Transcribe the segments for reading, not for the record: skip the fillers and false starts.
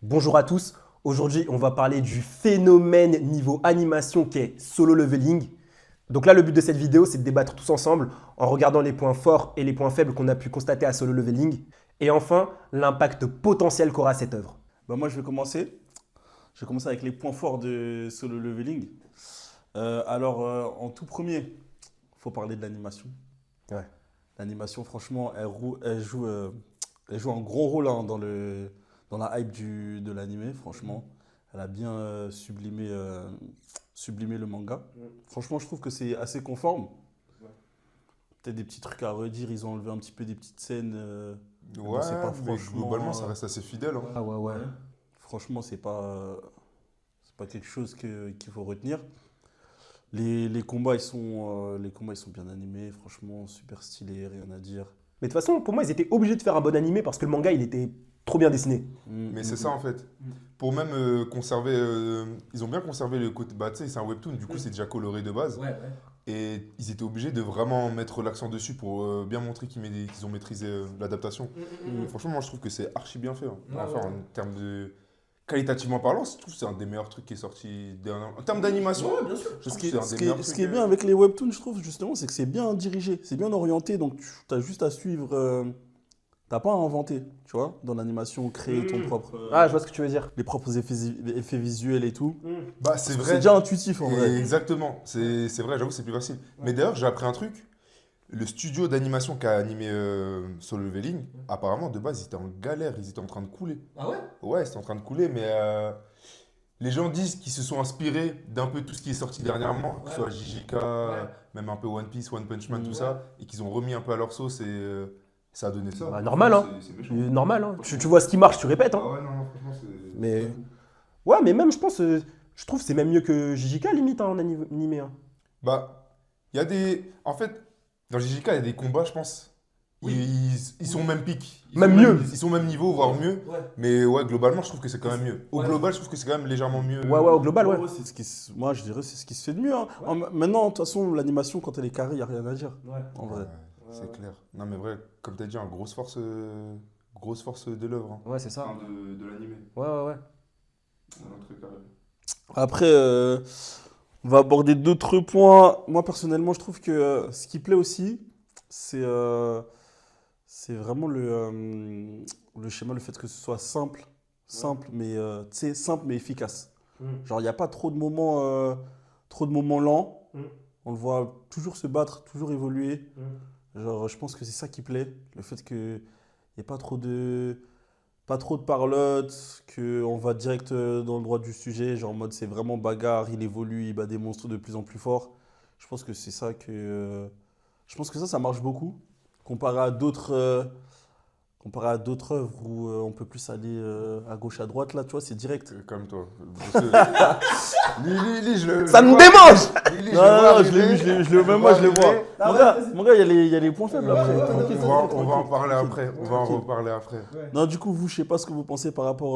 Bonjour à tous, aujourd'hui on va parler du phénomène niveau animation qu'est Solo Leveling. Donc là le but de cette vidéo c'est de débattre tous ensemble en regardant les points forts et les points faibles qu'on a pu constater à Solo Leveling et enfin l'impact potentiel qu'aura cette œuvre. Moi, je vais commencer. Je vais commencer avec les points forts de Solo Leveling. En tout premier, il faut parler de l'animation. Ouais. L'animation, franchement, elle joue un gros rôle hein, dans la hype de l'animé, franchement. Elle a bien sublimé le manga. Franchement, je trouve que c'est assez conforme. Peut-être des petits trucs à redire, ils ont enlevé un petit peu des petites scènes. Ouais, C'est pas mais franchement, globalement, ça reste assez fidèle. Hein. Ah ouais. Franchement, c'est pas quelque chose qu'il faut retenir. Les combats, les combats, ils sont bien animés, franchement, super stylés, rien à dire. Mais de toute façon pour moi ils étaient obligés de faire un bon animé parce que le manga il était trop bien dessiné. Mais c'est ça en fait. Pour même conserver. Ils ont bien conservé le côté. Bah, tu sais, c'est un webtoon, du coup, c'est déjà coloré de base. Et ils étaient obligés de vraiment mettre l'accent dessus pour bien montrer qu'ils ont maîtrisé l'adaptation. Franchement, moi, je trouve que c'est archi bien fait. Hein. Enfin, en termes de. Qualitativement parlant, je trouve que c'est un des meilleurs trucs qui est sorti dernièrement. En termes d'animation, je trouve que c'est un des meilleurs Ce trucs. qui est bien avec les webtoons, je trouve, justement, c'est que c'est bien dirigé, c'est bien orienté, donc tu as juste à suivre. T'as pas à inventer, tu vois, dans l'animation, créer ton propre. Ah je vois ce que tu veux dire. Les propres effets visuels et tout. Bah, c'est C'est vrai. déjà intuitif en vrai. Exactement, c'est vrai, j'avoue, c'est plus facile. Mais d'ailleurs, j'ai appris un truc. Le studio d'animation qui a animé Solo Leveling, apparemment, de base, ils étaient en galère, ils étaient en train de couler. Ah ouais? Ouais, ils étaient en train de couler, mais les gens disent qu'ils se sont inspirés d'un peu tout ce qui est sorti dernièrement, que ce soit JJK, même un peu One Piece, One Punch Man, tout ça, et qu'ils ont remis un peu à leur sauce et ça a donné ça. Bah, normal hein. C'est méchant. Normal hein. Tu vois ce qui marche, tu répètes hein. Ah ouais, non, franchement, c'est. Mais ouais mais même je pense, je trouve que c'est même mieux que JJK limite hein, en animé. Hein. Bah, il y a des. En fait, dans JJK, il y a des combats, je pense. Ils sont au même pic. Même mieux. Ils sont au même niveau, voire mieux. Mais ouais, globalement, je trouve que c'est quand même mieux. Au global, je trouve que c'est quand même légèrement mieux. Ouais au global ouais. C'est moi, je dirais c'est ce qui se fait de mieux. Hein. Maintenant, de toute façon, l'animation, quand elle est carrée, il n'y a rien à dire. En vrai. C'est clair. Non, mais vrai, comme tu as dit, une grosse force de l'œuvre. Hein. Ouais c'est ça. Enfin, de l'animé. Ouais. Après, on va aborder d'autres points. Moi, personnellement, je trouve que ce qui plaît aussi, c'est vraiment le schéma, le fait que ce soit simple, mais, tu sais, simple mais efficace. Genre, il n'y a pas trop de moments lents. On le voit toujours se battre, toujours évoluer. Genre, je pense que c'est ça qui plaît. Le fait qu'il n'y ait pas trop de parlotte, qu'on va direct dans le droit du sujet. Genre, en mode, c'est vraiment bagarre, il évolue, il bat des monstres de plus en plus forts. Je pense que c'est ça je pense que ça marche beaucoup. Comparé à d'autres œuvres où on peut plus aller à gauche, à droite, là, tu vois, c'est direct. Comme toi. Lili, je le. Ça me démange. Lili, Non, je l'ai vu, je le même moi, je le vois. Non, Mon gars, il y a les points faibles après. On va en parler après. On va en reparler après. Non, du coup, vous, je sais pas ce que vous pensez par rapport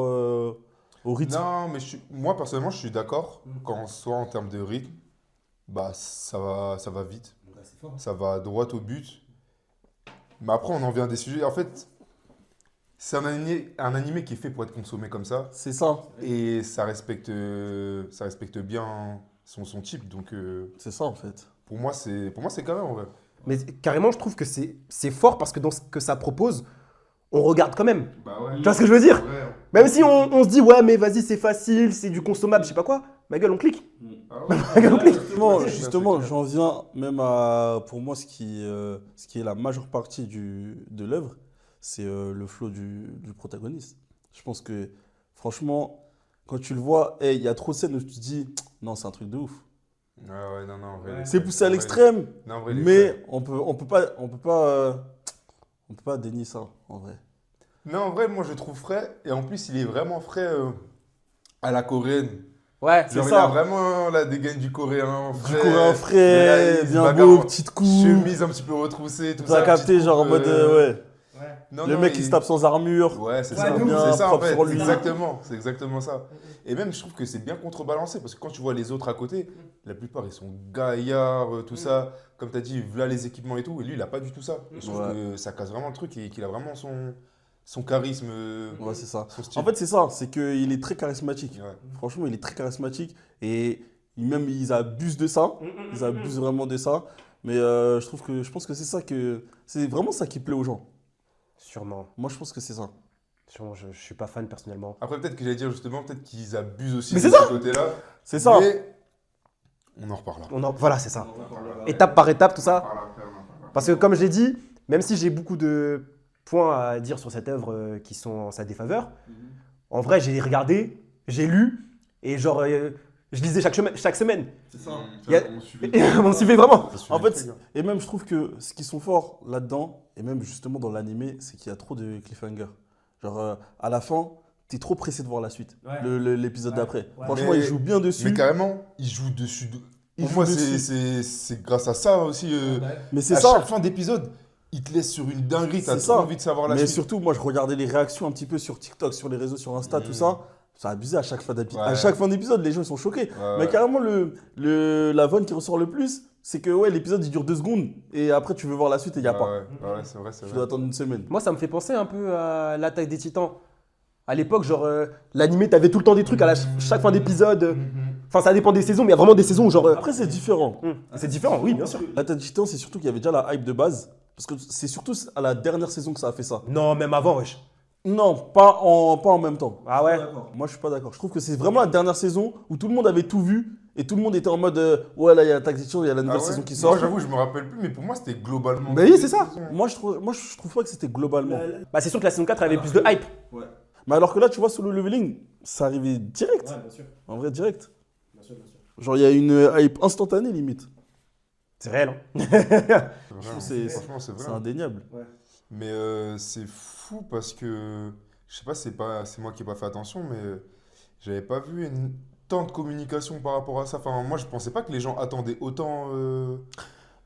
au rythme. Non, mais moi, personnellement, je suis d'accord. Quand soit en termes de rythme, bah, ça va vite. Ça va droit au but. Mais après, on en vient à des sujets. En fait, c'est un animé qui est fait pour être consommé comme ça. C'est ça. Et ça respecte bien son type. Donc, C'est ça, en fait. pour moi, c'est quand même en vrai. Mais carrément, je trouve que c'est fort parce que dans ce que ça propose, on regarde quand même. Bah ouais. Tu vois ce que je veux dire? Ouais. Même si on se dit, ouais, mais vas-y, c'est facile, c'est du consommable, je sais pas quoi, ma gueule, on clique. Ah ouais. Ma gueule, on clique. Justement, j'en viens même à, pour moi, ce qui est la majeure partie de l'œuvre, c'est le flow du protagoniste. Je pense que, franchement, quand tu le vois, il y a trop de scènes où tu te dis, non, c'est un truc de ouf. Ouais, non, en vrai. C'est poussé à l'extrême, Non, en vrai, il est mais frais. on peut pas dénier ça, en vrai. Non, en vrai, moi, je le trouve frais. Et en plus, il est vraiment frais à la coréenne. Ouais, Genre, il a vraiment la dégaine du coréen Du frais. coréen frais, Il se bien bagarre beau, en petite coupe. chemise un petit peu retroussée, tout Tu as ça. capté, petite genre en coupe, mode, ouais. Non, Le non, mec qui se tape sans armure. Ouais, c'est Ouais, ça. nous, bien C'est ça, en propre fait. sur lui. Exactement. C'est exactement ça. Et même, je trouve que c'est bien contrebalancé parce que quand tu vois les autres à côté, la plupart, ils sont gaillards, tout ça. Comme tu as dit, voilà les équipements et tout. Et lui, il n'a pas du tout ça. Et je trouve Ouais. que ça casse vraiment le truc et qu'il a vraiment son charisme, Ouais, c'est ça. son style. En fait, c'est ça, c'est qu'il est très charismatique. Ouais. Franchement, il est très charismatique et même ils abusent de ça. Ils abusent vraiment de ça. Mais je pense que c'est vraiment ça qui plaît aux gens. Sûrement. Moi, je pense que c'est ça. Sûrement, je suis pas fan personnellement. Après, peut-être que j'allais dire justement, peut-être qu'ils abusent aussi Mais de c'est ce côté-là. C'est ça. Mais on en reparlera. Voilà, c'est ça. Étape par étape, tout ça. On en reparlera après, on en reparlera. Parce que comme je l'ai dit, même si j'ai beaucoup de points à dire sur cette œuvre qui sont en sa défaveur, en vrai, j'ai regardé, j'ai lu, et genre, je lisais chaque semaine. C'est ça. Il y a- On suivait On suivait vraiment. Ça suivait En le fait, truc, hein. et même je trouve que ce qui sont forts là-dedans, et même justement dans l'animé, c'est qu'il y a trop de cliffhanger. Genre, à la fin, t'es trop pressé de voir la suite, Ouais. l'épisode Ouais. d'après. Ouais. Franchement, Mais- il joue bien dessus. Mais carrément, il joue dessus. Il Pour joue moi, dessus. c'est grâce à ça aussi. Mais c'est À ça. chaque fin d'épisode, il te laisse sur une dinguerie. T'as C'est trop ça. envie de savoir la Mais suite. surtout, moi, je regardais les réactions un petit peu sur TikTok, sur les réseaux, sur Insta, tout ça. Ça a abusé à chaque fin d'épisode. Ouais. À chaque fin d'épisode, les gens ils sont choqués. Ouais, Mais ouais. carrément, la vanne qui ressort le plus, c'est que ouais, l'épisode il dure 2 secondes et après tu veux voir la suite et il n'y a pas. Ouais, ouais, c'est vrai, c'est Tu vrai. dois attendre une semaine. Moi, ça me fait penser un peu à l'Attaque des Titans. À l'époque, genre, l'animé, t'avais tout le temps des trucs à chaque fin d'épisode. Enfin, ça dépend des saisons, mais il y a vraiment des saisons où, genre. Après, c'est différent. C'est différent, oui, bien sûr. L'Attaque des Titans, c'est surtout qu'il y avait déjà la hype de base. Parce que c'est surtout à la dernière saison que ça a fait ça. Non, même avant, wesh. Non, pas en même temps. Ah ouais. Moi, je suis pas d'accord. Je trouve que c'est vraiment la dernière saison où tout le monde avait tout vu et tout le monde était en mode ouais, là, il y a l'Attaque des Titans, il y a la nouvelle Ah ouais. saison qui sort. Moi, j'avoue, je me rappelle plus, mais pour moi, c'était globalement. Mais oui, c'est ça. Moi, je trouve pas que c'était globalement. Bah, c'est sûr que la saison 4 avait plus de hype. Mais alors que là, tu vois, Solo Leveling, ça arrivait direct. bien sûr. En vrai, direct. Genre, il y a une hype instantanée, limite. C'est réel, hein. Franchement, c'est C'est vrai. indéniable. Mais c'est fou parce que, je sais pas, c'est moi qui n'ai pas fait attention, mais j'avais pas vu tant de communication par rapport à ça. Enfin, moi, je pensais pas que les gens attendaient autant.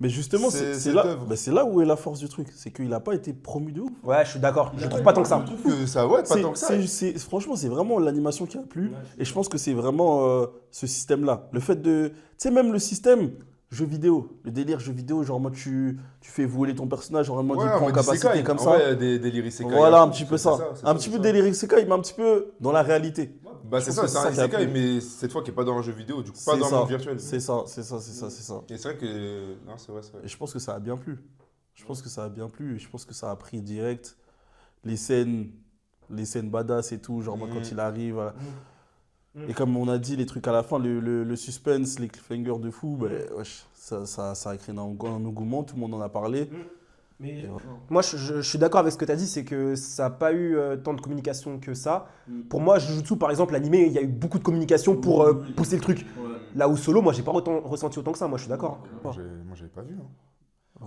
Mais justement, C'est c'est cette là, œuvre. bah, c'est là où est la force du truc. C'est qu'il n'a pas été promu de ouf. Ouais, je suis d'accord. Je trouve pas tant que ça. Je trouve que ça, ouais, pas tant que ça. Franchement, c'est vraiment l'animation qui a plu. Et je pense que c'est vraiment ce système-là. Le fait de. Tu sais, même le système jeu vidéo. Le délire jeu vidéo, genre, moi, tu fais voler ton personnage, genre, en mode, Ouais, il prend en mode capacité isekai. comme En ça. vrai, des délires isekai. Voilà, à un fond, petit peu c'est ça. c'est Un petit peu délire isekai, mais un petit peu dans la réalité. Bah, Je c'est trouve ça, que c'est un c'est ça qui a isekai, plu. mais cette fois qui n'est pas dans un jeu vidéo, du coup, pas C'est dans le ça. monde virtuel. C'est ça, c'est ça, c'est ça, c'est ça. Et c'est vrai que. Non, c'est vrai, c'est vrai. Et je pense que ça a bien plu. Je pense que ça a bien plu et je pense que ça a pris direct les scènes badass et tout, genre moi quand il arrive. Voilà. Et comme on a dit, les trucs à la fin, le suspense, les cliffhangers de fou, ben, wesh, ça a créé un engouement, tout le monde en a parlé. Et voilà. Moi, je suis d'accord avec ce que tu as dit, c'est que ça n'a pas eu tant de communication que ça. Pour moi, Jujutsu, par exemple, l'animé, il y a eu beaucoup de communication pour pousser le truc. Là où Solo, moi, j'ai pas ressenti autant que ça, moi, je suis d'accord. Moi, j'avais pas vu. Hein.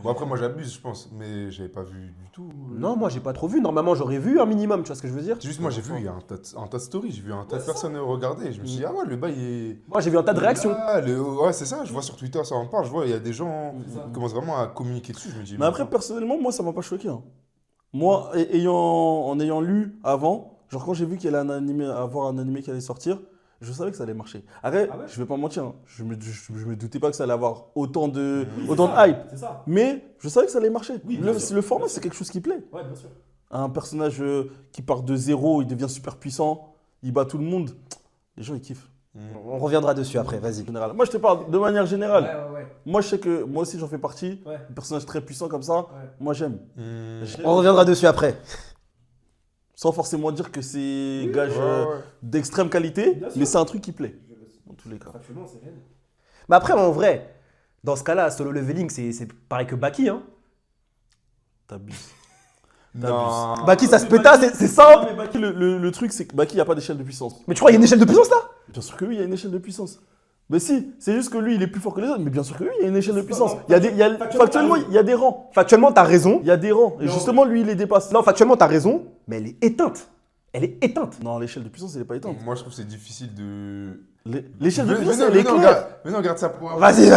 Bon, après, moi, j'abuse, je pense, mais j'avais pas vu du tout. Non, moi, j'ai pas trop vu. Normalement, j'aurais vu un minimum, tu vois ce que je veux dire? C'est juste, moi, j'ai vu, il y a un tas de stories, j'ai vu un tas de personnes regarder. Et je me suis dit, ah ouais, le bail est. Moi, j'ai vu un tas de réactions. Ah, ouais, c'est ça, je vois sur Twitter, ça en parle, je vois, il y a des gens qui commencent vraiment à communiquer dessus. Je me dis, Mais après, personnellement, moi, ça m'a pas choqué. Hein. Moi, en ayant lu avant, genre quand j'ai vu qu'il y allait avoir un animé qui allait sortir, je savais que ça allait marcher. Après, je vais pas mentir, hein, je me doutais pas que ça allait avoir autant de hype. C'est ça. Mais je savais que ça allait marcher. Oui, Le format, c'est quelque chose qui plaît. Ouais, bien sûr. Un personnage qui part de zéro, il devient super puissant, il bat tout le monde. Les gens, ils kiffent. On reviendra dessus après, vas-y. En général. Moi, je te parle de manière générale. ouais. Moi, je sais que moi aussi, j'en fais partie. Ouais. Un personnage très puissant comme ça, moi, j'aime. On reviendra dessus après. Sans forcément dire que c'est gage ouais. d'extrême qualité, Bien sûr. mais c'est un truc qui plaît. Dans tous les cas. Mais après, en vrai, dans ce cas-là, Solo Leveling, c'est pareil que Baki. Hein. T'abuses. Non. Baki, ça se péta, c'est simple. Mais Baki, le truc, c'est que Baki, il n'y a pas d'échelle de puissance. Mais tu crois qu'il y a une échelle de puissance là? Bien sûr que oui, il y a une échelle de puissance. Mais si, c'est juste que lui, il est plus fort que les autres. Mais bien sûr que oui, il y a une échelle de puissance. Factuellement, il y a des rangs. Factuellement, t'as raison. Il y a des rangs. Et justement, lui, il les dépasse. Non, factuellement, t'as raison, mais elle est éteinte. Elle est éteinte. Non, l'échelle de puissance, elle n'est pas éteinte. Moi, je trouve que c'est difficile de. L'échelle de puissance, Venez, elle est claire. on garde ça pour. Vas-y.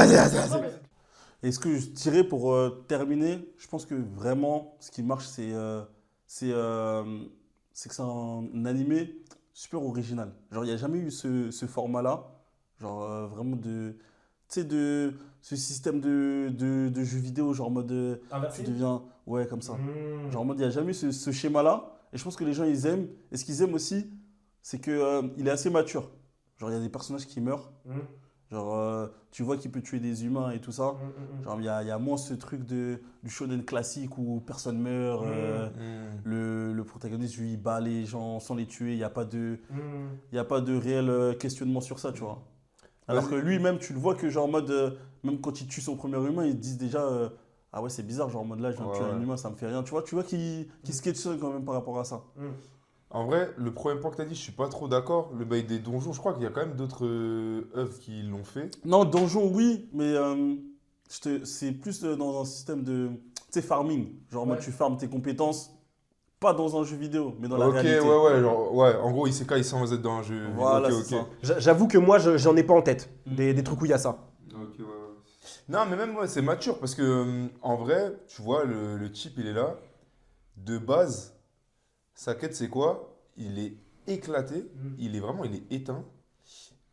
Et ce que je dirais pour terminer, je pense que vraiment, ce qui marche, c'est que c'est un animé super original. Genre, il n'y a jamais eu ce format-là. Genre, vraiment de ce système de jeu vidéo, genre en mode tu deviens. Ouais, comme ça. Genre en mode, il n'y a jamais eu ce schéma-là. Et je pense que les gens, ils aiment. Et ce qu'ils aiment aussi, c'est qu'il est assez mature. Genre, il y a des personnages qui meurent. Genre, tu vois qu'il peut tuer des humains et tout ça. Genre, il y a moins ce truc du shonen classique où personne meurt. Le protagoniste, lui, il bat les gens sans les tuer. Il n'y a pas de réel questionnement sur ça, tu vois. Alors que lui-même, tu le vois que, genre, en mode, même quand il tue son premier humain, ils disent déjà ah ouais, c'est bizarre, genre, en mode là, je viens de tuer un humain, ça me fait rien. Tu vois qu'il se questionne quand même par rapport à ça. En vrai, le premier point que tu as dit, je suis pas trop d'accord. Le bail des donjons, je crois qu'il y a quand même d'autres œuvres qui l'ont fait. Non, donjon, oui, mais c'est plus dans un système de farming. Genre, moi, tu farmes tes compétences, pas dans un jeu vidéo, mais dans la réalité. Ouais. En gros, Isekai sans être dans un jeu. Voilà, ok. c'est ça. J'avoue que moi, j'en ai pas en tête des trucs où il y a ça. Ok, ouais. Non, mais même, c'est mature parce que, en vrai, tu vois, le chip, il est là. De base, sa quête, c'est quoi? Il est éclaté, il est éteint.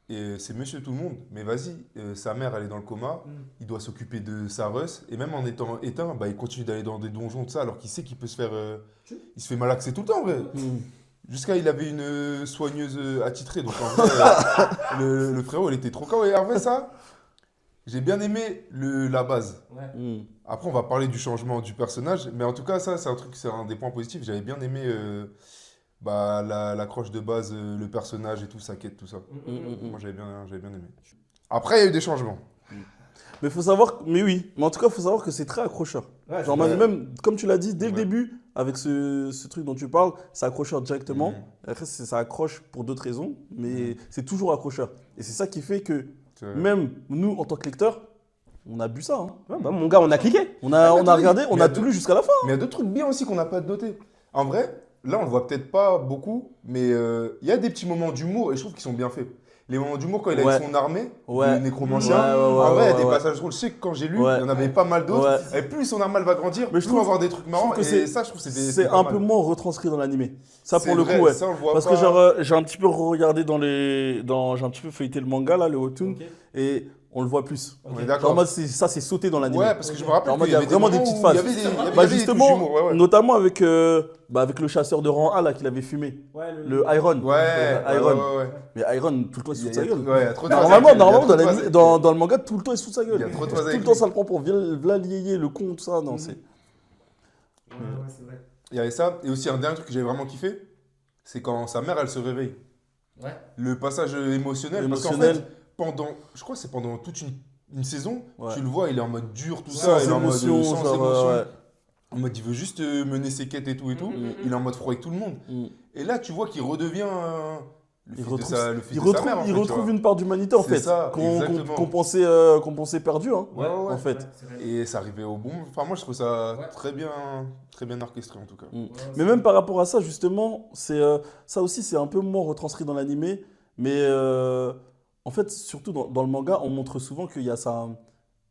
Et c'est monsieur tout le monde. Mais vas-y, sa mère, elle est dans le coma. Il doit s'occuper de sa Russ. Et même en étant éteint, bah, il continue d'aller dans des donjons, tout ça, alors qu'il sait qu'il peut se faire. Il se fait malaxer tout le temps, en vrai. Jusqu'à il avait une soigneuse attitrée. Donc en vrai, le frérot, il était trop quand. Et en vrai, ça, j'ai bien aimé la base. Après, on va parler du changement du personnage. Mais en tout cas, ça, c'est un des points positifs. J'avais bien aimé l'accroche de base, le personnage et tout, sa quête, tout ça. Moi, j'avais bien aimé. Après, il y a eu des changements. Mais faut savoir, mais oui, mais en tout cas, il faut savoir que c'est très accrocheur. Genre, même, comme tu l'as dit, dès le début, avec ce truc dont tu parles, c'est accrocheur directement. Après, ça accroche pour d'autres raisons, mais c'est toujours accrocheur. Et c'est ça qui fait que, même nous, en tant que lecteurs, on a bu ça. Hein. Ouais, bah, mon gars, on a cliqué. On a regardé, on a tout lu jusqu'à la fin. Mais il y a d'autres trucs bien aussi qu'on n'a pas noté. En vrai, là, on le voit peut-être pas beaucoup, mais il y a des petits moments d'humour et je trouve qu'ils sont bien faits. Les moments d'humour quand il a son armée, le nécromancien. En vrai, il y a des passages drôles. Je sais que quand j'ai lu, il y en avait pas mal d'autres. Et plus son arme va grandir, plus on va avoir des trucs marrants. Et ça, je trouve que c'est un peu moins retranscrit dans l'animé. Ça, pour le coup, ouais. Ça, on le voit parce pas. que genre, j'ai un petit peu regardé j'ai un petit peu feuilleté le manga, là, le webtoon, et on le voit plus. On est d'accord. En mode, ça, c'est sauté dans l'animé. Ouais, parce que je me rappelle qu'il y avait vraiment des petites phases. Justement, notamment avec le chasseur de rang A là qu'il avait fumé. Le Iron. Mais Iron, tout le temps, il se fout de sa gueule. Normalement, dans le manga, tout le temps, il se fout de sa gueule. Il y a trop de tout le temps, ça le prend pour Vlalier, le con, tout ça. Non, c'est. Ouais, c'est vrai. Il y avait ça. Et aussi, un dernier truc que j'avais vraiment kiffé, c'est quand sa mère, elle se réveille. Le passage émotionnel. Parce qu'en fait, je crois que c'est pendant toute une saison, tu le vois, il est en mode dur, tout ça, il est en mode sans émotion. En mode, il veut juste mener ses quêtes et tout. Il est en mode froid avec tout le monde. Et là, tu vois qu'il redevient le fils de sa mère. Il retrouve une part d'humanité, en fait, qu'on pensait perdue, hein, en fait. Et ça arrivait au bon. Enfin, moi, je trouve ça très bien orchestré, en tout cas. Mais même par rapport à ça, justement, ça aussi, c'est un peu moins retranscrit dans l'animé. Mais en fait, surtout dans le manga, on montre souvent qu'il y a ça.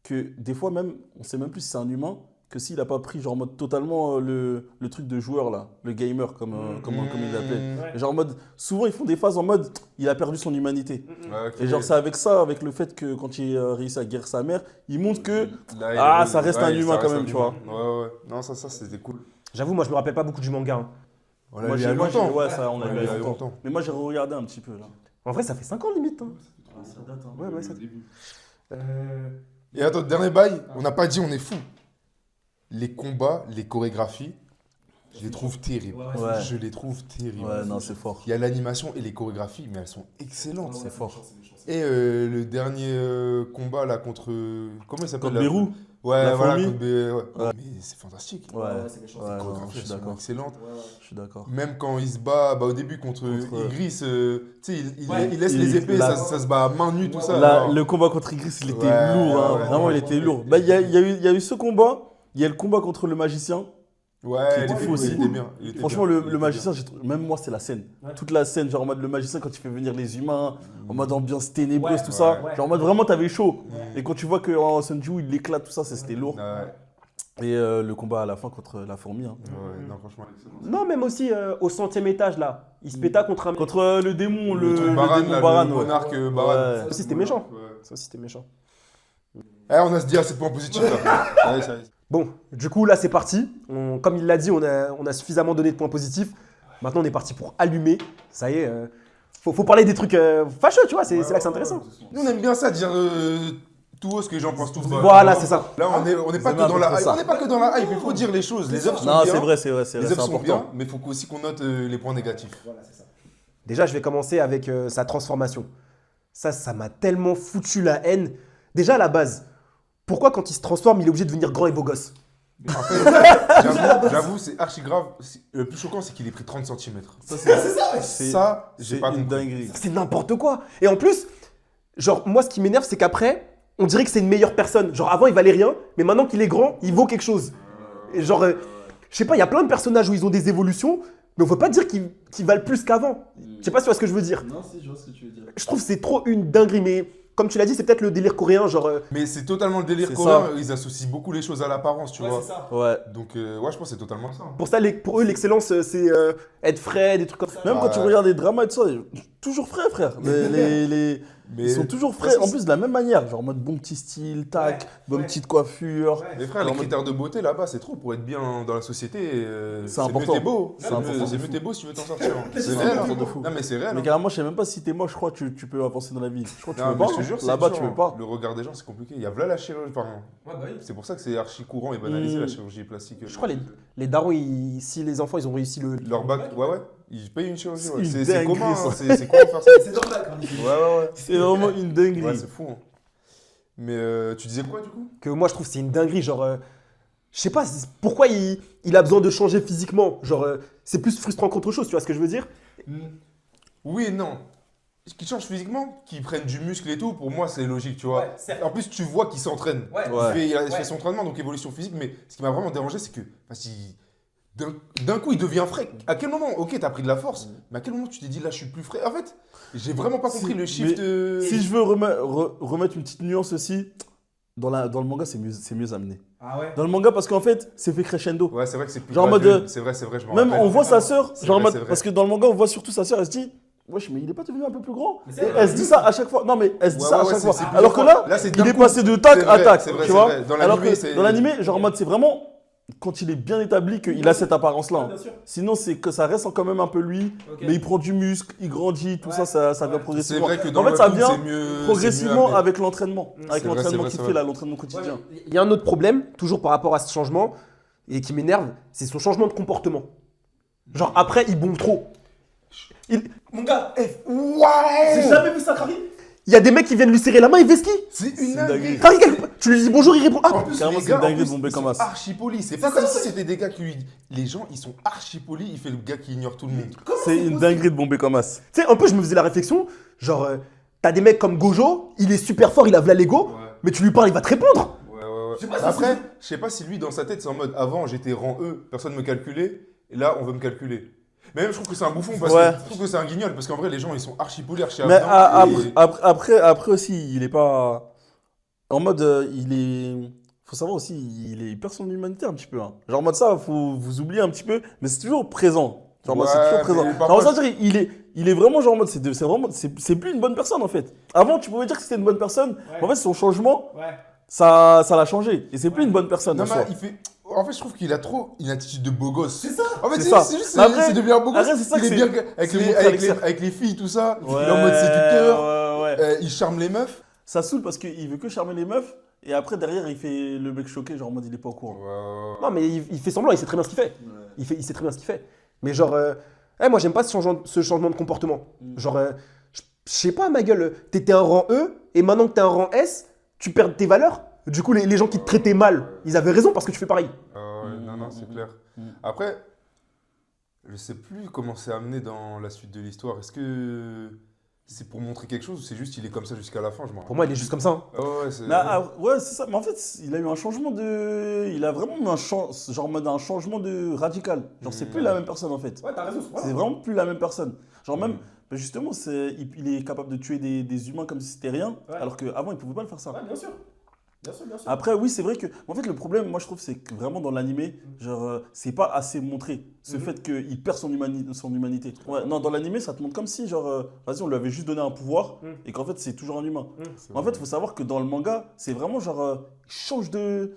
Que des fois, même, on ne sait même plus si c'est un humain. Que s'il n'a pas pris genre mode totalement le truc de joueur là, le gamer comme il l'appelait. Genre en mode, souvent ils font des phases en mode, il a perdu son humanité. Et genre c'est avec le fait que quand il réussit à guérir sa mère, il montre que ça reste un humain quand même, tu vois. Non, ça c'était cool. J'avoue, moi je me rappelle pas beaucoup du manga. Hein. On l'a vu il y a longtemps. On l'a vu il y a longtemps. Mais moi j'ai regardé un petit peu là. En vrai, ça fait 5 ans limite. Hein. Ça date. Ouais, ça début. Et attends, dernier bail, on n'a pas dit on est fou. Les combats, les chorégraphies, je les trouve terribles. Je les trouve terribles. Ouais, non, c'est fort. Il y a l'animation et les chorégraphies, mais elles sont excellentes. C'est fort. Et le dernier combat là contre. Comment il s'appelle? Contre Bérou. Ouais, voilà, contre Bérou. Mais c'est fantastique. Ouais, les chorégraphies sont excellentes. Je suis d'accord. Même quand il se bat au début contre Igris, tu sais, il laisse les épées, ça se bat à main nue, tout ça. Le combat contre Igris, il était lourd. Vraiment, il était lourd. Il y a eu ce combat. Il y a le combat contre le magicien. Ouais, il était fou aussi. Franchement, bien. le magicien, même moi, c'est la scène. Toute la scène, genre en mode le magicien, quand il fait venir les humains, en mode ambiance ténébreuse, tout ça. Genre en mode vraiment, t'avais chaud. Et quand tu vois que Sunju, il éclate, tout ça, c'était lourd. Et le combat à la fin contre la fourmi. Hein. Non, franchement, excellent. Non, même aussi au 100e étage, là. Il se péta contre le démon, le démon Baran. Le monarque Baran. Ça aussi, c'était méchant. Ça aussi, c'était méchant. On a se dit assez de points positifs, là. Bon, du coup, là, c'est parti. Comme il l'a dit, on a suffisamment donné de points positifs. Maintenant, on est parti pour allumer. Ça y est, faut parler des trucs fâcheux, tu vois, c'est là que c'est intéressant. Nous, on aime bien ça, dire tout haut ce que les gens pensent tout bas. Voilà, c'est ça. Là, on n'est pas que dans la hype. On n'est pas que dans la hype, il faut dire les choses. Les œuvres sont Non, bien. c'est vrai, c'est Les œuvres sont bien, important. mais il faut aussi qu'on note les points négatifs. Déjà, je vais commencer avec sa transformation. Ça m'a tellement foutu la haine. Déjà, à la base, pourquoi quand il se transforme, il est obligé de devenir grand et beau gosse? En fait, j'avoue, c'est archi grave. Le plus choquant, c'est qu'il ait pris 30 cm. Ça, j'ai pas une compris. dinguerie. C'est n'importe quoi. Et en plus, genre, moi, ce qui m'énerve, c'est qu'après, on dirait que c'est une meilleure personne. Genre, avant, il valait rien, mais maintenant qu'il est grand, il vaut quelque chose. Et genre, je sais pas, il y a plein de personnages où ils ont des évolutions, mais on ne veut pas dire qu'ils valent plus qu'avant. Je sais pas si tu vois ce que je veux dire. Non, si, je vois ce que tu veux dire. Je trouve que c'est trop une dinguerie, mais comme tu l'as dit, c'est peut-être le délire coréen, genre... Mais c'est totalement le délire C'est coréen. ça. Ils associent beaucoup les choses à l'apparence, tu vois. Ouais. Donc, ouais, je pense que c'est totalement ça. Pour ça, pour eux, l'excellence, c'est être frais, des trucs comme ça. Même quand tu Ouais. regardes des dramas et tout ça, toujours frais, frère. Mais- Ils sont toujours frais, en plus de la même manière. Genre en mode bon petit style, tac, bonne petite coiffure. Mais frère, les Genre en mode- critères de beauté là-bas, c'est trop pour être bien dans la société. C'est important. Mieux t'es beau. C'est important. C'est mieux t'es beau si tu veux t'en sortir. C'est C'est réel. important hein. de fou. Non, mais c'est réel. Mais hein. carrément, je sais même pas si t'es moche, je crois que tu peux avancer dans la vie. Je crois que tu Non, peux mais pas. je te jure, hein. c'est Là-bas, dur, tu hein. peux pas. Le regard des gens, c'est compliqué. Il y a là la chirurgie. Enfin, c'est pour ça que c'est archi courant et banalisé la chirurgie plastique. Je crois les darons, si les enfants, ils ont réussi Leur bac, ouais, ils payent une chirurgie. C'est ouais. une C'est dinguerie, commun. ça. hein. C'est comment faire ça C'est normal quand même. Ouais. C'est vraiment une dinguerie. Ouais, c'est fou. hein. Mais tu disais quoi du coup? Que moi, je trouve que c'est une dinguerie, genre... je sais pas, pourquoi il a besoin de changer physiquement? Genre, c'est plus frustrant qu'autre chose, tu vois ce que je veux dire? Oui et non. Qu'ils changent physiquement, qu'ils prennent du muscle et tout, pour moi c'est logique, tu vois. certes. En plus, tu vois qu'il s'entraîne. Ouais. Il fait son entraînement, donc évolution physique. Mais ce qui m'a vraiment dérangé, c'est que d'un coup, il devient frais. À quel moment? Ok, t'as pris de la force, mais à quel moment tu t'es dit là, je suis plus frais? En fait, j'ai vraiment pas compris le shift. Si je veux remettre une petite nuance aussi, dans le manga, c'est mieux amené. Ah ouais? Dans le manga, parce qu'en fait, c'est fait crescendo. Ouais, c'est vrai que c'est plus. Genre en mode, graduel. C'est vrai, je m'en Même rappelle. on voit sa sœur, C'est genre en vrai, mode, c'est vrai. parce que dans le manga, on voit surtout sa sœur, elle se dit, wesh, mais il est pas devenu un peu plus grand. c'est Et vrai. elle se dit ça à chaque fois. Non, mais elle se dit Ouais, ça à ouais, chaque c'est fois. plusieurs Alors que fois. là, c'est il d'un est coup. passé de tac C'est à vrai, tac. c'est vrai, Tu c'est vois. vrai. Dans Alors l'animé, que c'est- dans l'animé, genre en mode, c'est vraiment quand il est bien établi qu'il a cette apparence-là. Bien sûr. Sinon, c'est que ça reste quand même un peu lui, Ok. mais il prend du muscle, il grandit, tout ça vient C'est progressivement. vrai que dans En fait, le ça webtoon, vient c'est mieux progressivement amené. avec l'entraînement. Avec C'est vrai, l'entraînement c'est qu'il vrai, fait là, l'entraînement quotidien. Il y a un autre problème, toujours par rapport à ce changement, et qui m'énerve, c'est son changement de comportement. Genre, après, il bombe trop. Mon gars, j'ai jamais vu ça, Kari. Il y a des mecs qui viennent lui serrer la main, il fait ski. C'est une C'est dinguerie. dinguerie. Kari, tu lui dis bonjour, il répond En ah. plus, Carrément, les c'est gars, une dinguerie en de bomber plus, comme ils as. sont archi polis. C'est pas comme si c'était des gars qui. Les gens, ils sont archi polis. Il fait le gars qui ignore tout le monde. C'est une dinguerie de bomber comme as. Tu sais, un peu, je me faisais la réflexion, genre, t'as des mecs comme Gojo, il est super fort, il a v'là l'ego, Ouais. mais tu lui parles, il va te répondre. Ouais. sais pas si Après, je sais pas si lui, dans sa tête, c'est en mode avant, j'étais rang E, personne me calculait, et là, on veut me calculer. Mais même, je trouve que c'est un bouffon, parce Ouais. que je trouve que c'est un guignol, parce qu'en vrai, les gens, ils sont archi polis, archi Mais avenants, et- après aussi, il est pas. En mode, il est. Faut savoir aussi, il perd son humanité un petit peu. Hein. Genre en mode ça, faut vous oublier un petit peu, mais c'est toujours présent. Genre en mode, c'est Ouais, toujours présent. mais Genre, parfois, ça veut dire, il est vraiment genre en mode, c'est plus une bonne personne en fait. Avant, tu pouvais dire que c'était une bonne personne, mais en fait, son changement, ça l'a changé. Et c'est plus une bonne personne Non, en mais soi. il fait. En fait, je trouve qu'il a trop une attitude de beau gosse. C'est ça. En fait, C'est ça. c'est juste, Mais après- c'est devenu un beau gosse. après, c'est ça Il que est c'est- bien avec c'est les, montré avec, avec ça. avec les filles, tout ça. Ouais, Il est en mode séducteur. ouais. Il charme les meufs. Ça saoule parce qu'il veut que charmer les meufs, et après, derrière, il fait le mec choqué, genre en mode, il est pas au courant. Non, mais il fait semblant, il sait très bien ce qu'il fait. Il sait très bien ce qu'il fait. Mais genre, moi, j'aime pas ce changement de comportement. Genre, je sais pas, ma gueule, t'étais un rang E, et maintenant que t'es un rang S, tu perds tes valeurs. Du coup, les gens qui te traitaient mal, ils avaient raison parce que tu fais pareil. Non, c'est clair. Après, je sais plus comment c'est amené dans la suite de l'histoire. Est-ce que c'est pour montrer quelque chose ou c'est juste il est comme ça jusqu'à la fin? Je m'en Pour moi, il est juste comme ça. Hein. Ah ouais, c'est. Ouais, c'est ça. Mais en fait, il a eu un changement de. Il a vraiment eu genre en mode un changement de radical. Genre, c'est plus la même personne en fait. Ouais, t'as raison. C'est vraiment plus la même personne. Genre, même, bah, justement, il est capable de tuer des humains comme si c'était rien, Ouais. alors qu'avant, il pouvait pas le faire ça. bien sûr. Bien sûr. Après, oui, c'est vrai que. En fait, le problème, moi, je trouve, c'est que vraiment dans l'animé, genre, c'est pas assez montré. Ce fait qu'il perd son humanité. Ouais, non, dans l'animé, ça te montre comme si, genre, vas-y, on lui avait juste donné un pouvoir et qu'en fait, c'est toujours un humain. En fait, il faut savoir que dans le manga, c'est vraiment genre, il change de.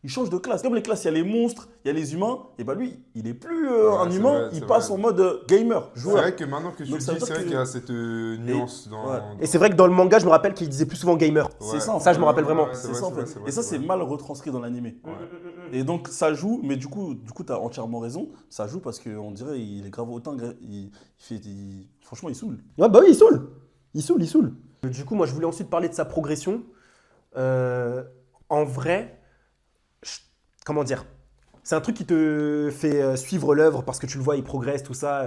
il change de classe. Comme les classes, il y a les monstres, il y a les humains, et bah lui, il est plus un humain, il passe en mode gamer, joueur. C'est vrai que maintenant que tu le dis, c'est vrai qu'il y a cette nuance dans... Et c'est vrai que dans le manga, je me rappelle qu'il disait plus souvent gamer. C'est ça, en Ça, je me rappelle vraiment. C'est ça en fait. Et ça, c'est mal retranscrit dans l'animé. Et donc, ça joue, mais du coup tu as entièrement raison. Ça joue parce qu'on dirait il est grave autant. Franchement, il saoule. Ouais, bah oui, il saoule. Du coup, moi, je voulais ensuite parler de sa progression. En vrai, comment dire? C'est un truc qui te fait suivre l'œuvre parce que tu le vois, il progresse, tout ça.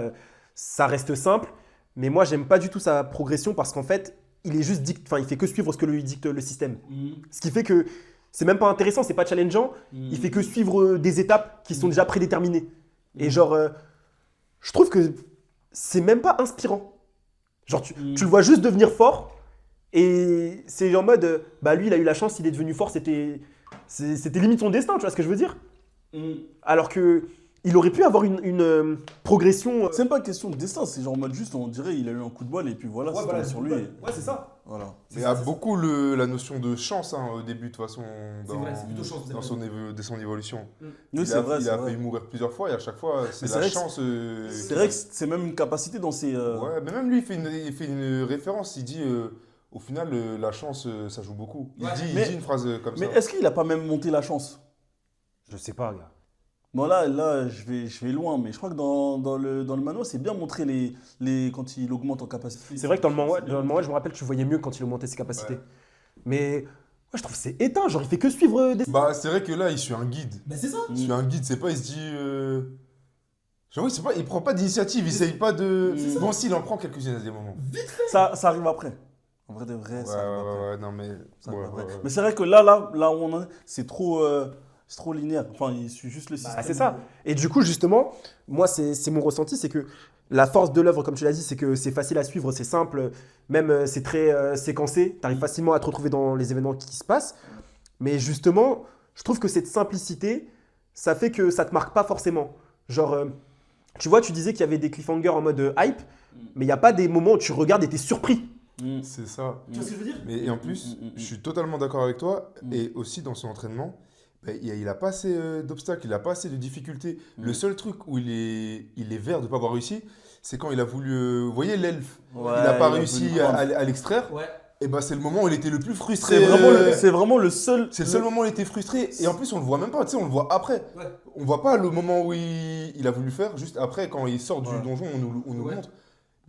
Ça reste simple. Mais moi, j'aime pas du tout sa progression parce qu'en fait, il est juste il fait que suivre ce que lui dicte le système. Ce qui fait que c'est même pas intéressant, c'est pas challengeant. Il fait que suivre des étapes qui sont déjà prédéterminées. Et genre, je trouve que c'est même pas inspirant. Genre, tu le vois juste devenir fort. Et c'est en mode, bah lui, il a eu la chance, il est devenu fort, c'était limite son destin, tu vois ce que je veux dire? Alors que il aurait pu avoir une progression. C'est même pas une question de destin, c'est genre en mode juste, on dirait il a eu un coup de bol et puis voilà, c'est tombé sur lui. Ouais, c'est ça. Voilà. Mais il y a beaucoup la notion de chance au début, de toute façon, c'est plutôt chance, dans son évolution. Oui, c'est vrai. Il a failli mourir plusieurs fois et à chaque fois, c'est la chance. C'est vrai que c'est même une capacité dans ses. Ouais, mais même lui, il fait une référence. Il dit, au final, la chance, ça joue beaucoup. Il dit une phrase comme ça. Mais est-ce qu'il a pas même monté la chance? Je sais pas, gars. Bon là je vais loin, mais je crois que dans le manoir, c'est bien montré quand il augmente en capacité. C'est vrai que dans le manga, je me rappelle que tu voyais mieux quand il augmentait ses capacités. Mais ouais, je trouve que c'est éteint, genre il fait que suivre des... Bah c'est vrai que là, il suit un guide. Bah c'est ça. Il suit un guide, c'est pas, il se dit... Genre, il prend pas d'initiative, il essaye pas de... Bon, s'il en prend quelques-unes à des moments. Ça arrive après. En vrai de vrai, ça arrive après. Ouais, non mais... Mais c'est vrai que là où on en est, c'est trop linéaire. Enfin, il suit juste le système. C'est ça. Et du coup, justement, moi, c'est mon ressenti, c'est que la force de l'œuvre, comme tu l'as dit, c'est que c'est facile à suivre, c'est simple, même c'est très séquencé, tu arrives facilement à te retrouver dans les événements qui se passent. Mais justement, je trouve que cette simplicité, ça fait que ça te marque pas forcément. Genre, tu vois, tu disais qu'il y avait des cliffhangers en mode hype, mais il n'y a pas des moments où tu regardes et tu es surpris. C'est ça. Tu vois ce que je veux dire? Mais et en plus, je suis totalement d'accord avec toi, et aussi dans son entraînement, il n'a pas assez d'obstacles, il n'a pas assez de difficultés. Le seul truc où il est vert de ne pas avoir réussi, c'est quand il a voulu... vous voyez l'elfe, il n'a pas réussi à l'extraire. Ouais. Et bah c'est le moment où il était le plus frustré. C'est vraiment le seul... C'est le seul moment où il était frustré. Et en plus, on le voit même pas, tu sais, on le voit après. Ouais. On voit pas le moment où il a voulu faire, juste après, quand il sort du donjon, on nous montre.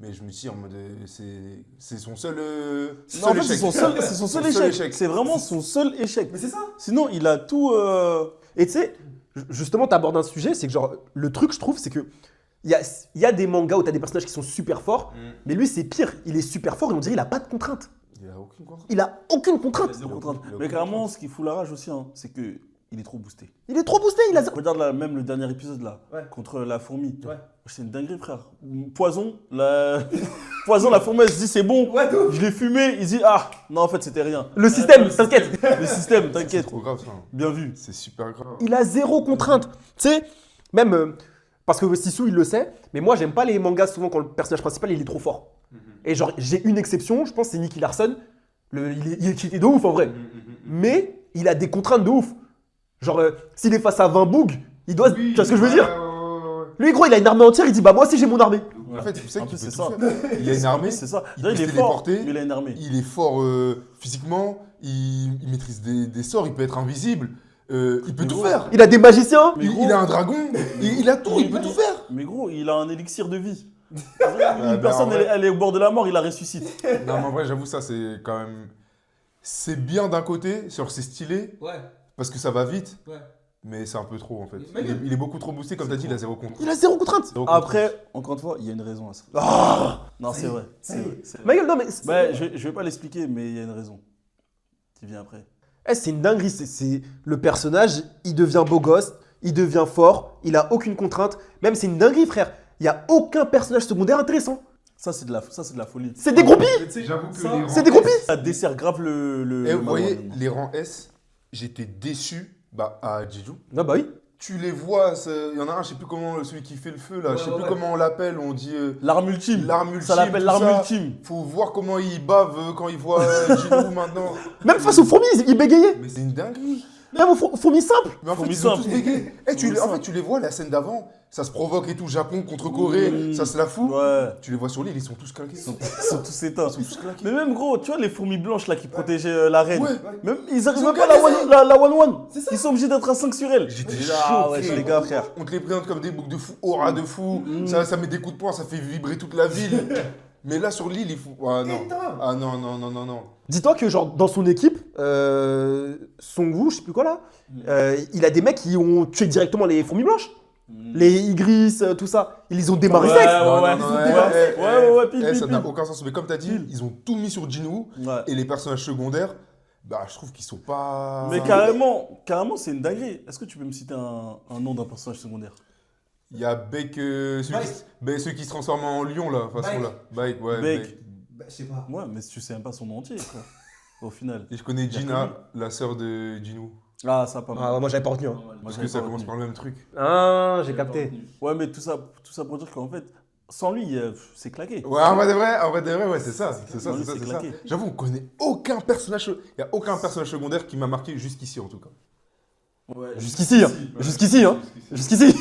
Mais je me suis dit en mode, c'est son seul non, en fait, c'est son seul échec. C'est vraiment son seul échec. Mais c'est ça. Sinon, il a tout... Et tu sais, justement, tu abordes un sujet, c'est que genre, le truc, je trouve, c'est que il y a des mangas où tu as des personnages qui sont super forts, mais lui, c'est pire. Il est super fort et on dirait qu'il n'a pas de contrainte. Il a aucune contrainte. Mais clairement, ce qui fout la rage aussi, c'est que il est trop boosté. Il est trop boosté, il a... Regarde même le dernier épisode là, contre la fourmi. Ouais. C'est une dinguerie, frère. Poison, la fourmi, elle se dit c'est bon, je l'ai fumé, il dit ah, non en fait c'était rien. Le système, t'inquiète. Le système, t'inquiète. C'est trop grave ça. Bien vu. C'est super grave. Il a zéro contrainte. Tu sais, même, parce que Sissou il le sait, mais moi j'aime pas les mangas souvent quand le personnage principal il est trop fort. Et genre j'ai une exception, je pense c'est Nicky Larson. Il est de ouf en vrai. Mais il a des contraintes de ouf. Genre, s'il est face à 20 bougs, il doit... tu vois ce que je veux dire? Lui, gros, il a une armée entière, il dit, bah moi aussi j'ai mon armée. En fait, tu sais qu'il peut tout faire. Il a une armée, c'est ça. Il est fort, mais il a une armée. Il est fort physiquement, il maîtrise des sorts, il peut être invisible, il peut tout faire. Il a des magiciens. Il a un dragon, il a tout, il peut tout faire. Mais gros, il a un élixir de vie. Une personne, elle est au bord de la mort, il la ressuscite. Non, mais en vrai, j'avoue, ça, c'est quand même... C'est bien d'un côté, c'est stylé. Ouais. Parce que ça va vite, mais c'est un peu trop en fait. Il est beaucoup trop boosté, comme tu as dit, il a zéro contrainte. Il a zéro contrainte. Après, encore une fois, il y a une raison à ça. Non, c'est vrai. Michael, non mais... je vais pas l'expliquer, mais il y a une raison qui vient après. C'est une dinguerie, c'est le personnage, il devient beau gosse, il devient fort, il a aucune contrainte. Même c'est une dinguerie, frère. Il n'y a aucun personnage secondaire intéressant. Ça, c'est de la folie. C'est des groupies. C'est des groupies. Ça dessert grave le vous voyez, les rangs S, j'étais déçu à Jiju. Ah bah oui. Tu les vois, il y en a un, je sais plus comment, celui qui fait le feu là, je sais plus comment on l'appelle, on dit... l'arme ultime. Ça l'appelle l'arme ultime. Faut voir comment il bave quand il voit Jiju maintenant. Même face aux fourmis, il bégayait. Mais c'est une dinguerie. Même aux fourmis simples. Mais en fait, Fourmis ils ont simples. tous bégué. En fait, tu les vois, la scène d'avant, ça se provoque et tout, Japon contre Corée, ça se la fout. Ouais. Tu les vois sur l'île, ils sont tous claqués. Ils sont tous éteints. Ils sont tous claqués. Mais même gros, tu vois les fourmis blanches là qui protégeaient la reine. Ouais. Même ils arrivent Ils même ont pas à gagné, la 1-1. Ils sont obligés d'être à 5 sur elle. J'étais Ah ouais, choqué. les gars, frère. On te les présente comme des boucs de fou, aura de fou. Ça met des coups de poing, ça fait vibrer toute la ville. Mais là, sur l'île, il faut. Ah non. Ah non, non, non, non, non. Dis-toi que genre dans son équipe, Songwoo, je sais plus quoi là, il a des mecs qui ont tué directement les fourmis blanches. Les Igris, tout ça. Ils les ont démarré Ouais, sec. ouais, pile, Ça pile. n'a aucun sens. Mais comme tu as dit, ils ont tout mis sur Jinwoo. Ouais. Et les personnages secondaires, bah, je trouve qu'ils sont pas. Mais carrément, c'est une dinguerie. Est-ce que tu peux me citer un nom d'un personnage secondaire? Il y a Beck, celui qui se transforme en lion là, façon là. Bike, ouais. Beck. Bah, je sais pas. Ouais, mais tu sais même pas son nom entier, quoi. Au final. Et je connais Il y a Gina, que la sœur de Jinwoo. Ah, ça pas mal. Ah, moi j'avais pas retenu. Hein. Parce que ça commence par le même truc. Ah, j'ai capté. Ouais, mais tout ça pour dire qu'en fait, sans lui, c'est claqué. Ouais, en vrai de vrai, ouais, c'est ça. C'est ça, Non, c'est ça, c'est c'est ça. claqué. J'avoue, on connaît aucun personnage. Il n'y a aucun personnage secondaire qui m'a marqué jusqu'ici en tout cas. Ouais. Jusqu'ici, hein. Jusqu'ici, hein. Jusqu'ici.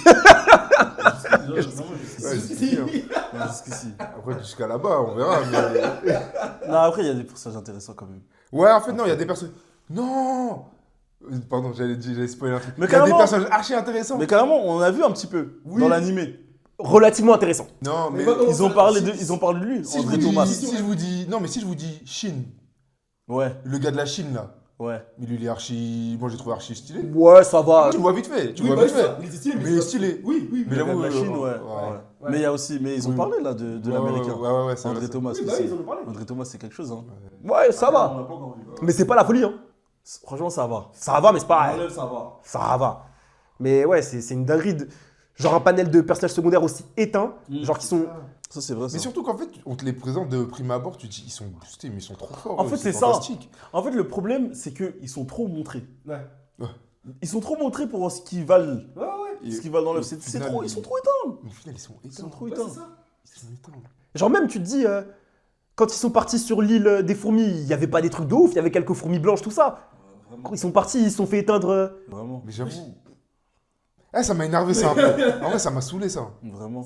Ouais, jusqu'ici. Ouais, jusqu'ici. Après, jusqu'à là-bas, on verra. Mais... Non, après, il y a des personnages intéressants quand même. Ouais, en fait, non, il y a des personnes. Non! Pardon, j'allais spoiler un truc. Mais Il y a des carrément. personnages archi intéressants. Mais carrément, on a vu un petit peu dans l'animé. Relativement intéressant. Non, mais. Ils ont parlé de lui, Si je, André vous dis, Thomas. si je vous dis. Non, mais si je vous dis Chine, Ouais, le gars de la Chine là. ouais. Mais lui, il est archi. Moi, j'ai trouvé archi stylé. Ouais, ça va. Tu le vois vite fait. Tu le vois vite fait. Il était stylé, Mais il est stylé. Oui, oui. Mais Le gars j'avoue. de la Chine, ouais. Mais il y a aussi, mais ils ont parlé là de l'américain. Ouais, c'est André vrai. Thomas Oui, bah aussi. oui, ils en ont parlé. André Thomas, c'est quelque chose. Hein. Ouais, ça va. Mais c'est pas la folie, hein. Franchement, ça va. Ça va, mais c'est pas. Ça va. Ça va. Mais ouais, c'est une dinguerie. Genre un panel de personnages secondaires aussi éteints. Genre qui sont. Ça, c'est vrai. Ça. Mais surtout qu'en fait, on te les présente de prime abord, tu te dis, ils sont boostés, mais ils sont trop forts. En fait, c'est ça. fantastique. En fait, le problème, c'est qu'ils sont trop montrés. Ouais. Ils sont trop montrés pour ce qu'ils valent. Ouais, ouais. Et Ce qu'ils valent dans au l'œuvre. C'est final, trop. Ils sont trop éteints. Au final, ils sont Ils sont éteints. trop Ouais, éteints. c'est ça. Ils sont éteints. Genre même, tu te dis, quand ils sont partis sur l'île des fourmis, il n'y avait pas des trucs de ouf, il y avait quelques fourmis blanches, tout ça. Quand ils sont partis, ils se sont fait éteindre. Vraiment. Mais j'avoue. Ça m'a énervé ça un peu. En vrai, ça m'a saulé ça. Vraiment.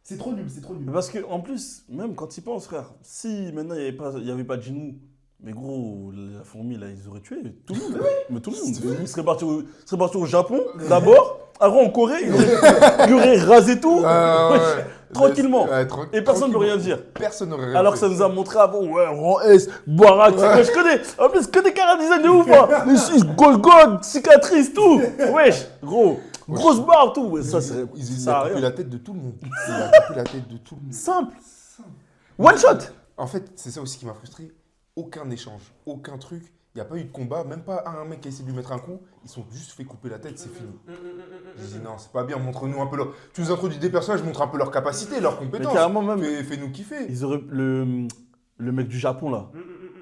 C'est trop nul, c'est trop nul. Mais parce que en plus, même quand ils pensent, frère, si maintenant il n'y avait pas de Jinwoo, mais gros, la fourmi là, ils auraient tué tout le monde. Mais tout le monde. Ils seraient partis au Japon d'abord, après en Corée, ils auraient rasé tout. Ouais. Tranquillement. Ouais, Et personne ne peut tranquillement. rien dire. Personne n'aurait rien Alors que fait. ça nous a montré avant, ouais, rang S, Barak, je connais. En plus, que des caras-design de ouf, hein. Les 6 gold, cicatrices, tout. Wesh, gros. Grosse barre, tout. Ouais, ça, c'est. Il Ça a a coupé rien. la tête de tout le monde. Il a coupé la tête de tout le monde. Simple. One shot. En fait, c'est ça aussi qui m'a frustré. Aucun échange, aucun truc. Il n'y a pas eu de combat, même pas un mec qui a essayé de lui mettre un coup. Ils sont juste fait couper la tête, c'est fini. J'ai dit non, c'est pas bien, montre-nous un peu leur. Tu nous introduis des personnages, montre un peu leur capacité, leurs Mais compétences. carrément, même. Fais-nous kiffer. Ils auraient. Le mec du Japon, là.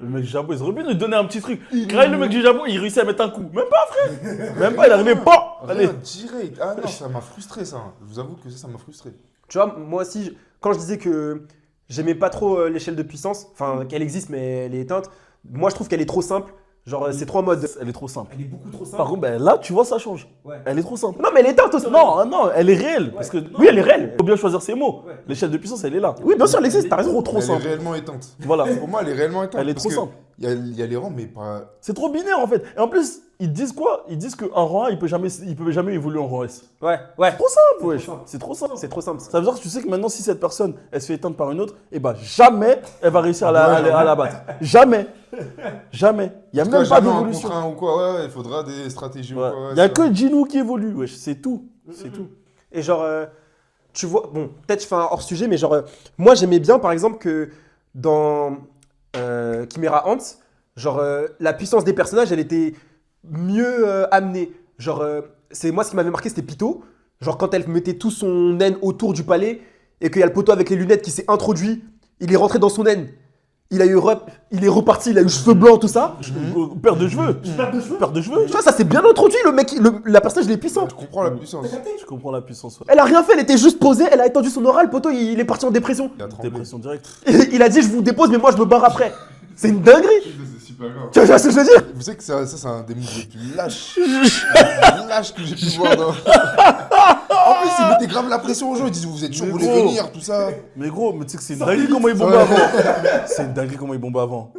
Le mec du Japon, ils auraient pu nous donner un petit truc. Grave, le mec du Japon, il réussit à mettre un coup. Même pas, frère. Même pas, il arrivait pas. Allez. Rien, direct. Ah non, ça m'a frustré ça. Je vous avoue que ça m'a frustré. Tu vois, moi aussi, quand je disais que j'aimais pas trop l'échelle de puissance, enfin qu'elle existe mais elle est éteinte, moi je trouve qu'elle est trop simple. Genre c'est trop en mode. Elle est trop simple. Elle est beaucoup trop simple. Par contre, ben, là, tu vois, ça change. Ouais. Elle est trop simple. Non mais elle est éteinte aussi. Non, non, elle est réelle. Parce que, Oui, elle est réelle. faut bien choisir ses mots. Ouais. L'échelle de puissance, elle est là. Oui, bien sûr, elle existe, t'as raison. Trop Elle est simple. réellement éteinte. Voilà. Pour moi, elle est réellement éteinte. Elle est parce trop que simple. Il y a les rangs, mais pas. C'est trop binaire, en fait. Et en plus, ils disent quoi? Ils disent qu'un rang A, il peut jamais évoluer en rang S. Ouais, ouais. Trop simple, wesh. simple. C'est trop simple. C'est trop simple. Ça veut dire que tu sais que maintenant, si cette personne, elle se fait éteindre par une autre, eh ben jamais elle va réussir à la battre. Jamais. Jamais. Il n'y a En tout cas, même pas jamais un d'évolution. contre un ou quoi, ouais, il faudra des stratégies Ouais. ou quoi. Il n'y a ça. que Jinwoo qui évolue, wesh. C'est tout. C'est tout. Et genre, tu vois, bon, peut-être je fais un hors sujet, mais genre, moi j'aimais bien par exemple que dans Chimera Ants, genre, la puissance des personnages, elle était mieux amenée. Genre, c'est moi ce qui m'avait marqué, c'était Pito. Genre, quand elle mettait tout son naine autour du palais et qu'il y a le poteau avec les lunettes qui s'est introduit, il est rentré dans son naine. Il est reparti, il a eu cheveux blancs, tout ça. Perte de cheveux. Perte de cheveux. Tu vois, ça c'est bien introduit, le mec, la personnage, il est puissant. Tu comprends la puissance. Je comprends la puissance. Ouais. Elle a rien fait, elle était juste posée, elle a étendu son oral, le poteau, il est parti en dépression. Il a tremblé. Dépression directe. Il a dit, je vous dépose, mais moi je me barre après. C'est une dinguerie. super grave. Tu vois ce que je veux dire? Vous savez que ça c'est un des moves les plus lâches. Les plus lâches que j'ai pu voir. En plus, ils mettaient grave la pression aux gens. Ils disaient, vous êtes chaud, Mais vous voulez gros. venir, tout ça. Mais gros, mais tu sais que c'est une dinguerie comment ils bombaient avant. C'est une dinguerie comment ils bombaient avant.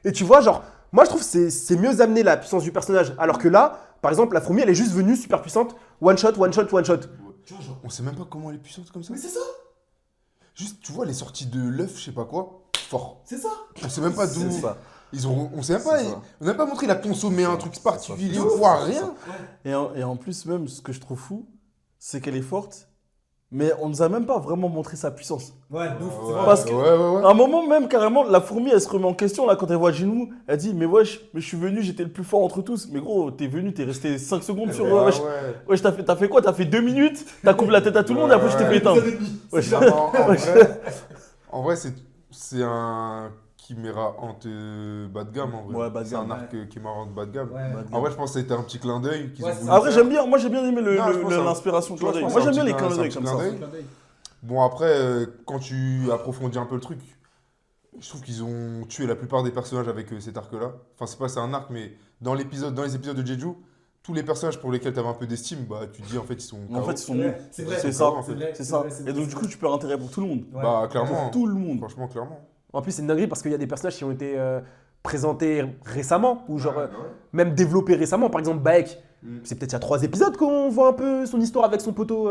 Et tu vois, genre, moi je trouve que c'est mieux amener la puissance du personnage. Alors que là, par exemple, la fourmi, elle est juste venue super puissante. One shot, one shot, one shot. Tu vois, genre, on sait même pas comment elle est puissante comme ça. Mais c'est ça, Juste, tu vois, les sorties de l'œuf, je sais pas quoi, fort. c'est ça. On sait même pas d'où. C'est ça. On sait même pas. C'est ça. On n'a même pas montré, il a consommé un truc particulier C'est ou ça. quoi, rien. Et en plus, même, ce que je trouve fou, c'est qu'elle est forte, mais on nous a même pas vraiment montré sa puissance. Ouais, Parce que- ouais. À un moment même, carrément, la fourmi, elle se remet en question, là, quand elle voit Jinou, elle dit, mais wesh, mais je suis venu, j'étais le plus fort entre tous. Mais gros, t'es venu, t'es resté 5 secondes sur... wesh, wesh, t'as fait quoi? T'as fait 2 minutes, t'as coupé la tête à tout le monde, et après, je t'ai fait éteindre. Wesh. Non, en vrai, c'est un Chimera Ant bas de gamme, en vrai. Ouais, bas de C'est gamme, un arc Chimera Ant bas de gamme. Bas de En vrai, gamme. je pense que c'était un petit clin d'œil qu'ils ont voulu Après, faire. moi, j'ai bien aimé Non, je pense que c'est un- l'inspiration. tu vois, je pense Moi, que j'aime c'est bien un les petit clins clin- d'œil c'est un comme petit ça. clin d'œil. Bon, après, quand tu approfondis un peu le truc, je trouve qu'ils ont tué la plupart des personnages avec cet arc-là. Enfin, c'est un arc, mais dans les épisodes de Jeju, tous les personnages pour lesquels tu avais un peu d'estime, bah, tu te dis en fait, ils sont En KO. fait, ils sont nuls. C'est vrai, C'est ça. en fait. C'est ça. Et donc, du coup, tu perds intérêt pour tout le monde. Bah, clairement. Pour tout le monde. Franchement, clairement. En plus, c'est une dinguerie parce qu'il y a des personnages qui ont été présentés récemment ou genre même développés récemment. Par exemple, Baek, c'est peut-être il y a 3 épisodes qu'on voit un peu son histoire avec son poteau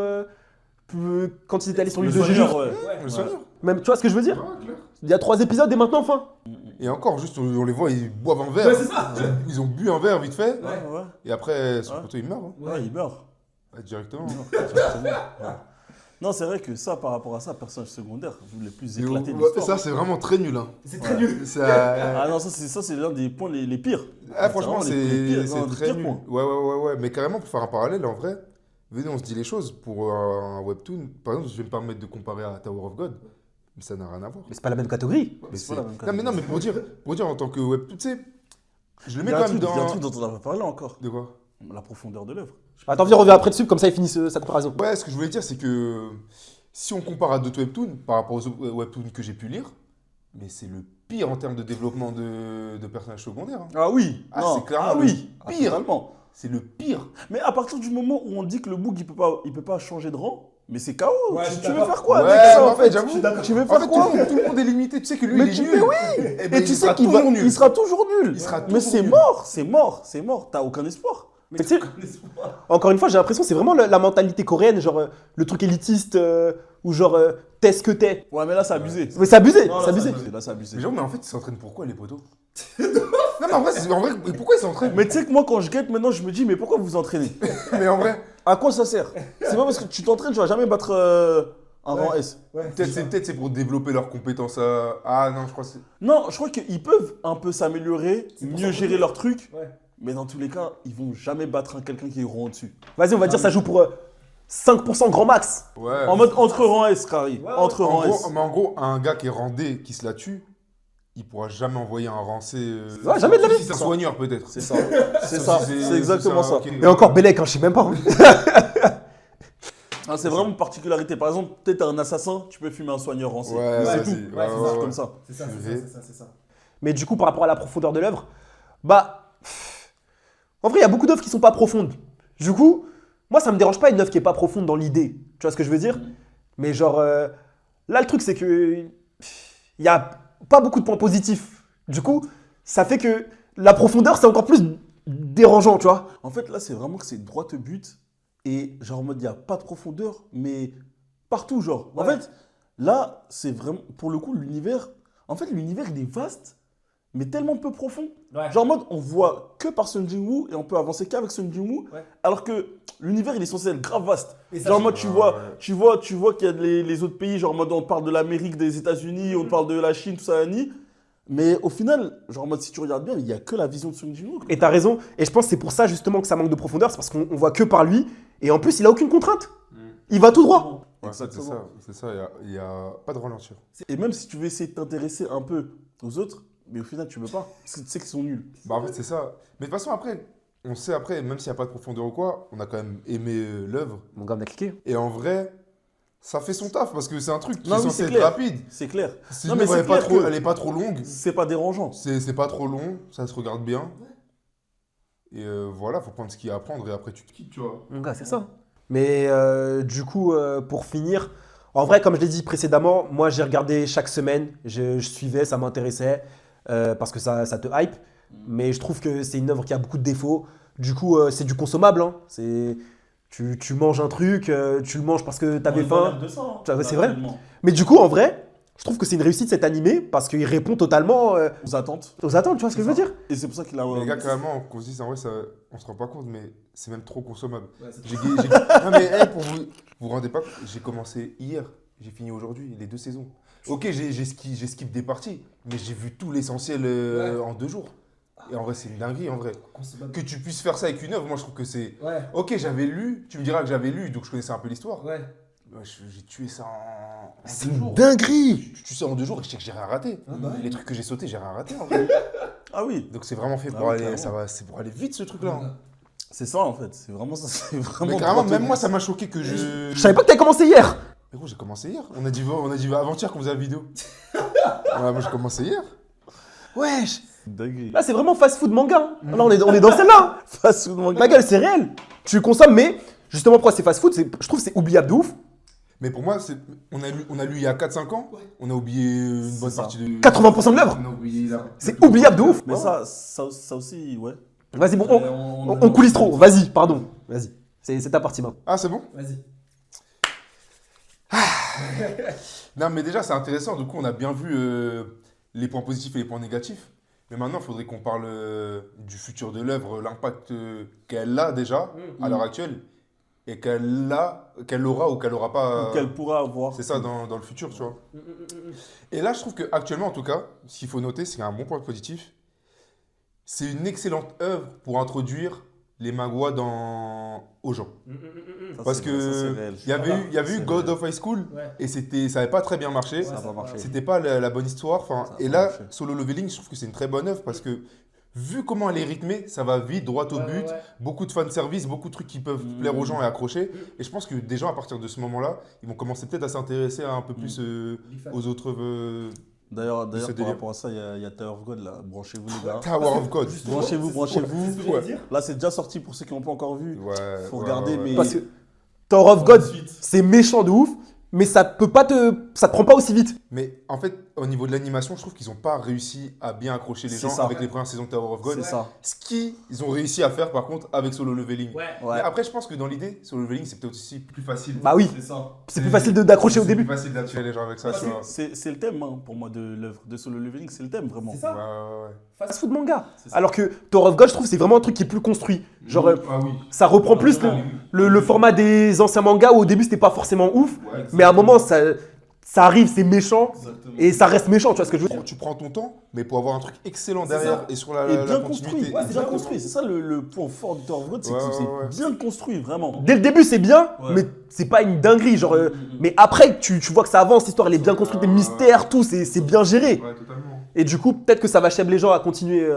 quand il était allé sur Le l'île de Jeju. soigneur, ouais. Le soigneur. Même, tu vois ce que je veux dire? Ouais, clair. Il y a 3 épisodes et maintenant, enfin. Et encore, juste, on les voit, ils boivent un verre. c'est ça. Ils ont bu un verre vite fait. Ouais. Et après, son Ouais. poteau, il meurt. Hein. Ouais, il meurt. Ouais, directement. Non, c'est vrai que ça, par rapport à ça, personnage secondaire, vous voulez plus Et éclater ouais, l'histoire. ça, c'est vraiment très nul. Hein. C'est très nul. Ah non, ça c'est l'un des points les pires. Franchement, vraiment les pires, c'est non, les très pires nul. points. Ouais. Mais carrément, pour faire un parallèle, en vrai, venez, on se dit les choses. Pour un webtoon, par exemple, je vais me permettre de comparer à Tower of God. Mais ça n'a rien à voir. Mais c'est pas la même catégorie. Mais c'est pas la même non, mais pour dire en tant que webtoon, tu sais, je le Il mets y a quand un même truc, il y a un dans. truc dont on n'a pas parlé encore. De quoi? La profondeur de l'œuvre. Attends, viens, on revient après dessus, comme ça ils finissent sa comparaison. Ouais, ce que je voulais dire, c'est que si on compare à d'autres webtoons par rapport aux webtoons que j'ai pu lire, mais c'est le pire en termes de développement de personnages secondaires. Hein. Ah oui, Ah, non. c'est clairement Ah oui, le pire. totalement. C'est le pire. Mais à partir du moment où on dit que le book il peut pas changer de rang, mais c'est KO. Ouais, je tu suis tu veux d'accord. faire quoi Ouais, avec ça mais en fait j'avoue. Tu veux En faire fait, quoi tout le monde est limité. Tu sais que lui, Mais il est tu nul. mais oui. Eh ben, Et tu il sais sera qu'il toujours nul. il sera toujours nul. Il sera Mais toujours c'est nul. mort, c'est mort. T'as aucun espoir. Mais tu sais, encore une fois, j'ai l'impression que c'est vraiment la mentalité coréenne, genre le truc élitiste, ou genre t'es ce que t'es. Ouais, mais là c'est abusé. Mais c'est abusé, Non, c'est là, abusé. Là c'est abusé. Mais j'avoue, mais en fait, ils s'entraînent pourquoi, les potos? Non, mais en vrai, pourquoi ils s'entraînent? Mais tu sais que moi quand je guette maintenant, je me dis mais pourquoi vous vous entraînez? Mais en vrai, À quoi ça sert? C'est pas parce que tu t'entraînes, tu vas jamais battre un rang S. peut-être c'est pour développer leurs compétences. Ah non, je crois que c'est. Non, je crois qu'ils peuvent un peu s'améliorer, pour mieux ça gérer leur truc, Ouais. mais dans tous les cas, ils vont jamais battre quelqu'un qui est rang au-dessus. Vas-y, on va dire ça joue pour 5% grand max. Ouais. En mode entre rang S, Kari. Entre rang S. Mais en gros, un gars qui est randé, qui se la tue, il pourra jamais envoyer un rancé. Ouais, jamais de la vie. Si c'est un soigneur, peut-être. C'est ça. C'est ça. C'est exactement ça. ok. Et encore Belek, hein, je sais même pas. Hein. Ah, c'est vraiment une particularité. Par exemple, peut-être un assassin, tu peux fumer un soigneur rancé. Ouais, Mais c'est vas-y. tout. Ouais, C'est ouais, juste ouais. comme ça. C'est ça, c'est ça. Mais du coup, par rapport à la profondeur de l'œuvre, bah. En vrai, il y a beaucoup d'œuvres qui sont pas profondes. Du coup, moi, ça me dérange pas une œuvre qui est pas profonde dans l'idée. Tu vois ce que je veux dire? Mais genre, là, le truc, c'est que. Il y a pas beaucoup de points positifs. Du coup, ça fait que la profondeur, c'est encore plus dérangeant, tu vois? En fait, là, c'est vraiment que c'est droit au but. Et genre en mode, il n'y a pas de profondeur, mais partout, genre. En Ouais. fait, là, c'est vraiment, pour le coup, l'univers. En fait, l'univers, il est vaste, mais tellement peu profond. Genre en mode, on voit que par Sung Jin-woo et on peut avancer qu'avec Sung Jin-woo, Ouais. alors que l'univers, il est censé être grave vaste. Et ça, Genre en mode, tu vois, ouais. tu vois qu'il y a les autres pays, genre en mode, on parle de l'Amérique, des États-Unis, on parle de la Chine, tout ça, Annie. Mais au final, genre en mode, si tu regardes bien, il n'y a que la vision de Sung Jin-woo. Et t'as raison. Et je pense que c'est pour ça justement que ça manque de profondeur. C'est parce qu'on voit que par lui. Et en plus, il a aucune contrainte. Il va tout droit. Ouais, c'est Exactement. ça. Il y a pas de ralentir. Et même si tu veux essayer de t'intéresser un peu aux autres, mais au final, tu peux pas. Parce que tu sais qu'ils sont nuls. Bah, en fait, c'est ça. Mais de toute façon, après, on sait après, même s'il n'y a pas de profondeur ou quoi, on a quand même aimé l'œuvre. Mon gars, on a cliqué. Et en vrai, ça fait son taf parce que c'est un truc qui Non, est oui, censé c'est être clair. rapide. C'est clair. Si Non, une mais œuvre, c'est clair que elle est pas trop longue, c'est pas dérangeant. c'est pas trop long, ça se regarde bien. Et voilà, faut prendre ce qu'il y a à prendre et après tu te quittes, tu vois. Donc, c'est ça. Mais du coup, pour finir, en vrai, comme je l'ai dit précédemment, moi j'ai regardé chaque semaine, je suivais, ça m'intéressait parce que ça te hype. Mais je trouve que c'est une œuvre qui a beaucoup de défauts. Du coup, c'est du consommable. Hein. Tu manges un truc, tu le manges parce que t'avais faim. C'est vrai. Mais du coup, en vrai, je trouve que c'est une réussite cet animé parce qu'il répond totalement Aux attentes. aux attentes, tu vois ce que je veux dire? Et c'est pour ça qu'il a. Les gars, carrément, qu'on se dise, en vrai, on se rend pas compte, mais c'est même trop consommable. Non, mais pour vous vous rendez pas compte, j'ai commencé hier, j'ai fini aujourd'hui, les 2 saisons. Ok, j'ai skip des parties, mais j'ai vu tout l'essentiel en 2 jours. Et en vrai, c'est une dinguerie, en vrai. Que tu puisses faire ça avec une œuvre, moi, je trouve que c'est... Ok, j'avais lu, tu me diras que j'avais lu, donc je connaissais un peu l'histoire. J'ai tué ça en C'est 2 une jours. dinguerie! Tu sais, en 2 jours, et je sais que j'ai rien raté. Les trucs que j'ai sautés, j'ai rien raté, en vrai. Ah oui, Donc c'est vraiment fait pour oui, aller, clairement. c'est pour aller vite, ce truc-là. c'est ça en fait. C'est vraiment ça. C'est vraiment. Mais carrément, droit au même but. moi, ça m'a choqué que Je savais pas que t'avais commencé hier! Mais gros, j'ai commencé hier. On a dit avant-hier qu'on faisait la vidéo. Ouais, moi, j'ai commencé hier. Wesh! Dinguerie. Là, c'est vraiment fast food manga. Hein. Là, on est dans celle-là. Face au manga. Ma gueule, c'est réel. Tu consommes, mais justement, pourquoi c'est fast food? Je trouve que c'est oubliable de ouf. Mais pour moi, on a lu il y a 4-5 ans. On a oublié une bonne ça. partie de... 80% de l'œuvre. On a oublié la... C'est oubliable de ouf. Mais ça aussi, ouais. Vas-y, bon, Mais on coulisse trop. Vas-y, pardon. Vas-y. C'est ta partie maintenant. Ah, c'est bon? Vas-y. Non, mais déjà, c'est intéressant. Du coup, on a bien vu les points positifs et les points négatifs. Mais maintenant, il faudrait qu'on parle du futur de l'œuvre, l'impact qu'elle a déjà à l'heure actuelle et qu'elle aura ou qu'elle n'aura pas. Qu'elle pourra avoir. C'est ça dans le futur, tu vois. Et là, je trouve qu'actuellement, en tout cas, ce qu'il faut noter, c'est qu'il y a un bon point positif. C'est une excellente œuvre pour introduire les mangas aux gens. Ça, Parce c'est- que ça, c'est réel. il y avait eu God of High School et ça n'avait pas très bien marché. Ça n'a pas marché. C'était pas la bonne histoire. Enfin, Ça a et pas là, marché. Solo Leveling, je trouve que c'est une très bonne œuvre parce que vu comment elle est rythmée, ça va vite, droit au but. Beaucoup de fanservice, beaucoup de trucs qui peuvent plaire aux gens et accrocher. Et je pense que des gens, à partir de ce moment-là, ils vont commencer peut-être à s'intéresser un peu plus aux autres œuvres. D'ailleurs, ce par délire. rapport à ça, il y a Tower of God là. Branchez-vous les gars. Tower of God. Branchez-vous. Ouais. Là, c'est déjà sorti pour ceux qui n'ont pas encore vu. Ouais, Faut ouais, regarder, ouais. mais. Parce que Tower of God, c'est méchant de ouf, mais ça te prend pas aussi vite. Mais en fait, au niveau de l'animation, je trouve qu'ils n'ont pas réussi à bien accrocher les C'est gens ça. avec les premières saisons de Tower of God. C'est ça. Ce qu'ils ont réussi à faire par contre avec Solo Leveling. Ouais. Mais après, je pense que dans l'idée, Solo Leveling, c'est peut-être aussi plus facile. Bah oui, C'est ça. c'est plus facile d'accrocher au début. C'est plus facile d'attirer les gens avec ça, tu vois. C'est le thème hein, pour moi de l'œuvre de Solo Leveling, c'est le thème vraiment. C'est ça. Ouais, ouais, ouais. Fast food manga. C'est ça. Alors que Tower of God, je trouve que c'est vraiment un truc qui est plus construit. Genre, Ah oui. ça reprend plus le format des anciens mangas où au début c'était pas forcément ouf, mais à un moment ça arrive, c'est méchant Exactement. et ça reste méchant, tu vois ce que je veux dire? Tu prends ton temps, mais pour avoir un truc excellent C'est derrière ça. et sur la, Et la bien continuité. construit. C'est bien construit. C'est ça le point fort du Tower of God, c'est Ouais, que ouais, ouais. c'est bien construit vraiment. Dès le début c'est bien, Ouais. mais c'est pas une dinguerie. Genre, mais après tu vois que ça avance, l'histoire elle est bien construite, les mystères, tout, c'est bien géré. Ouais, totalement. Et du coup, peut-être que ça va chèvre les gens à continuer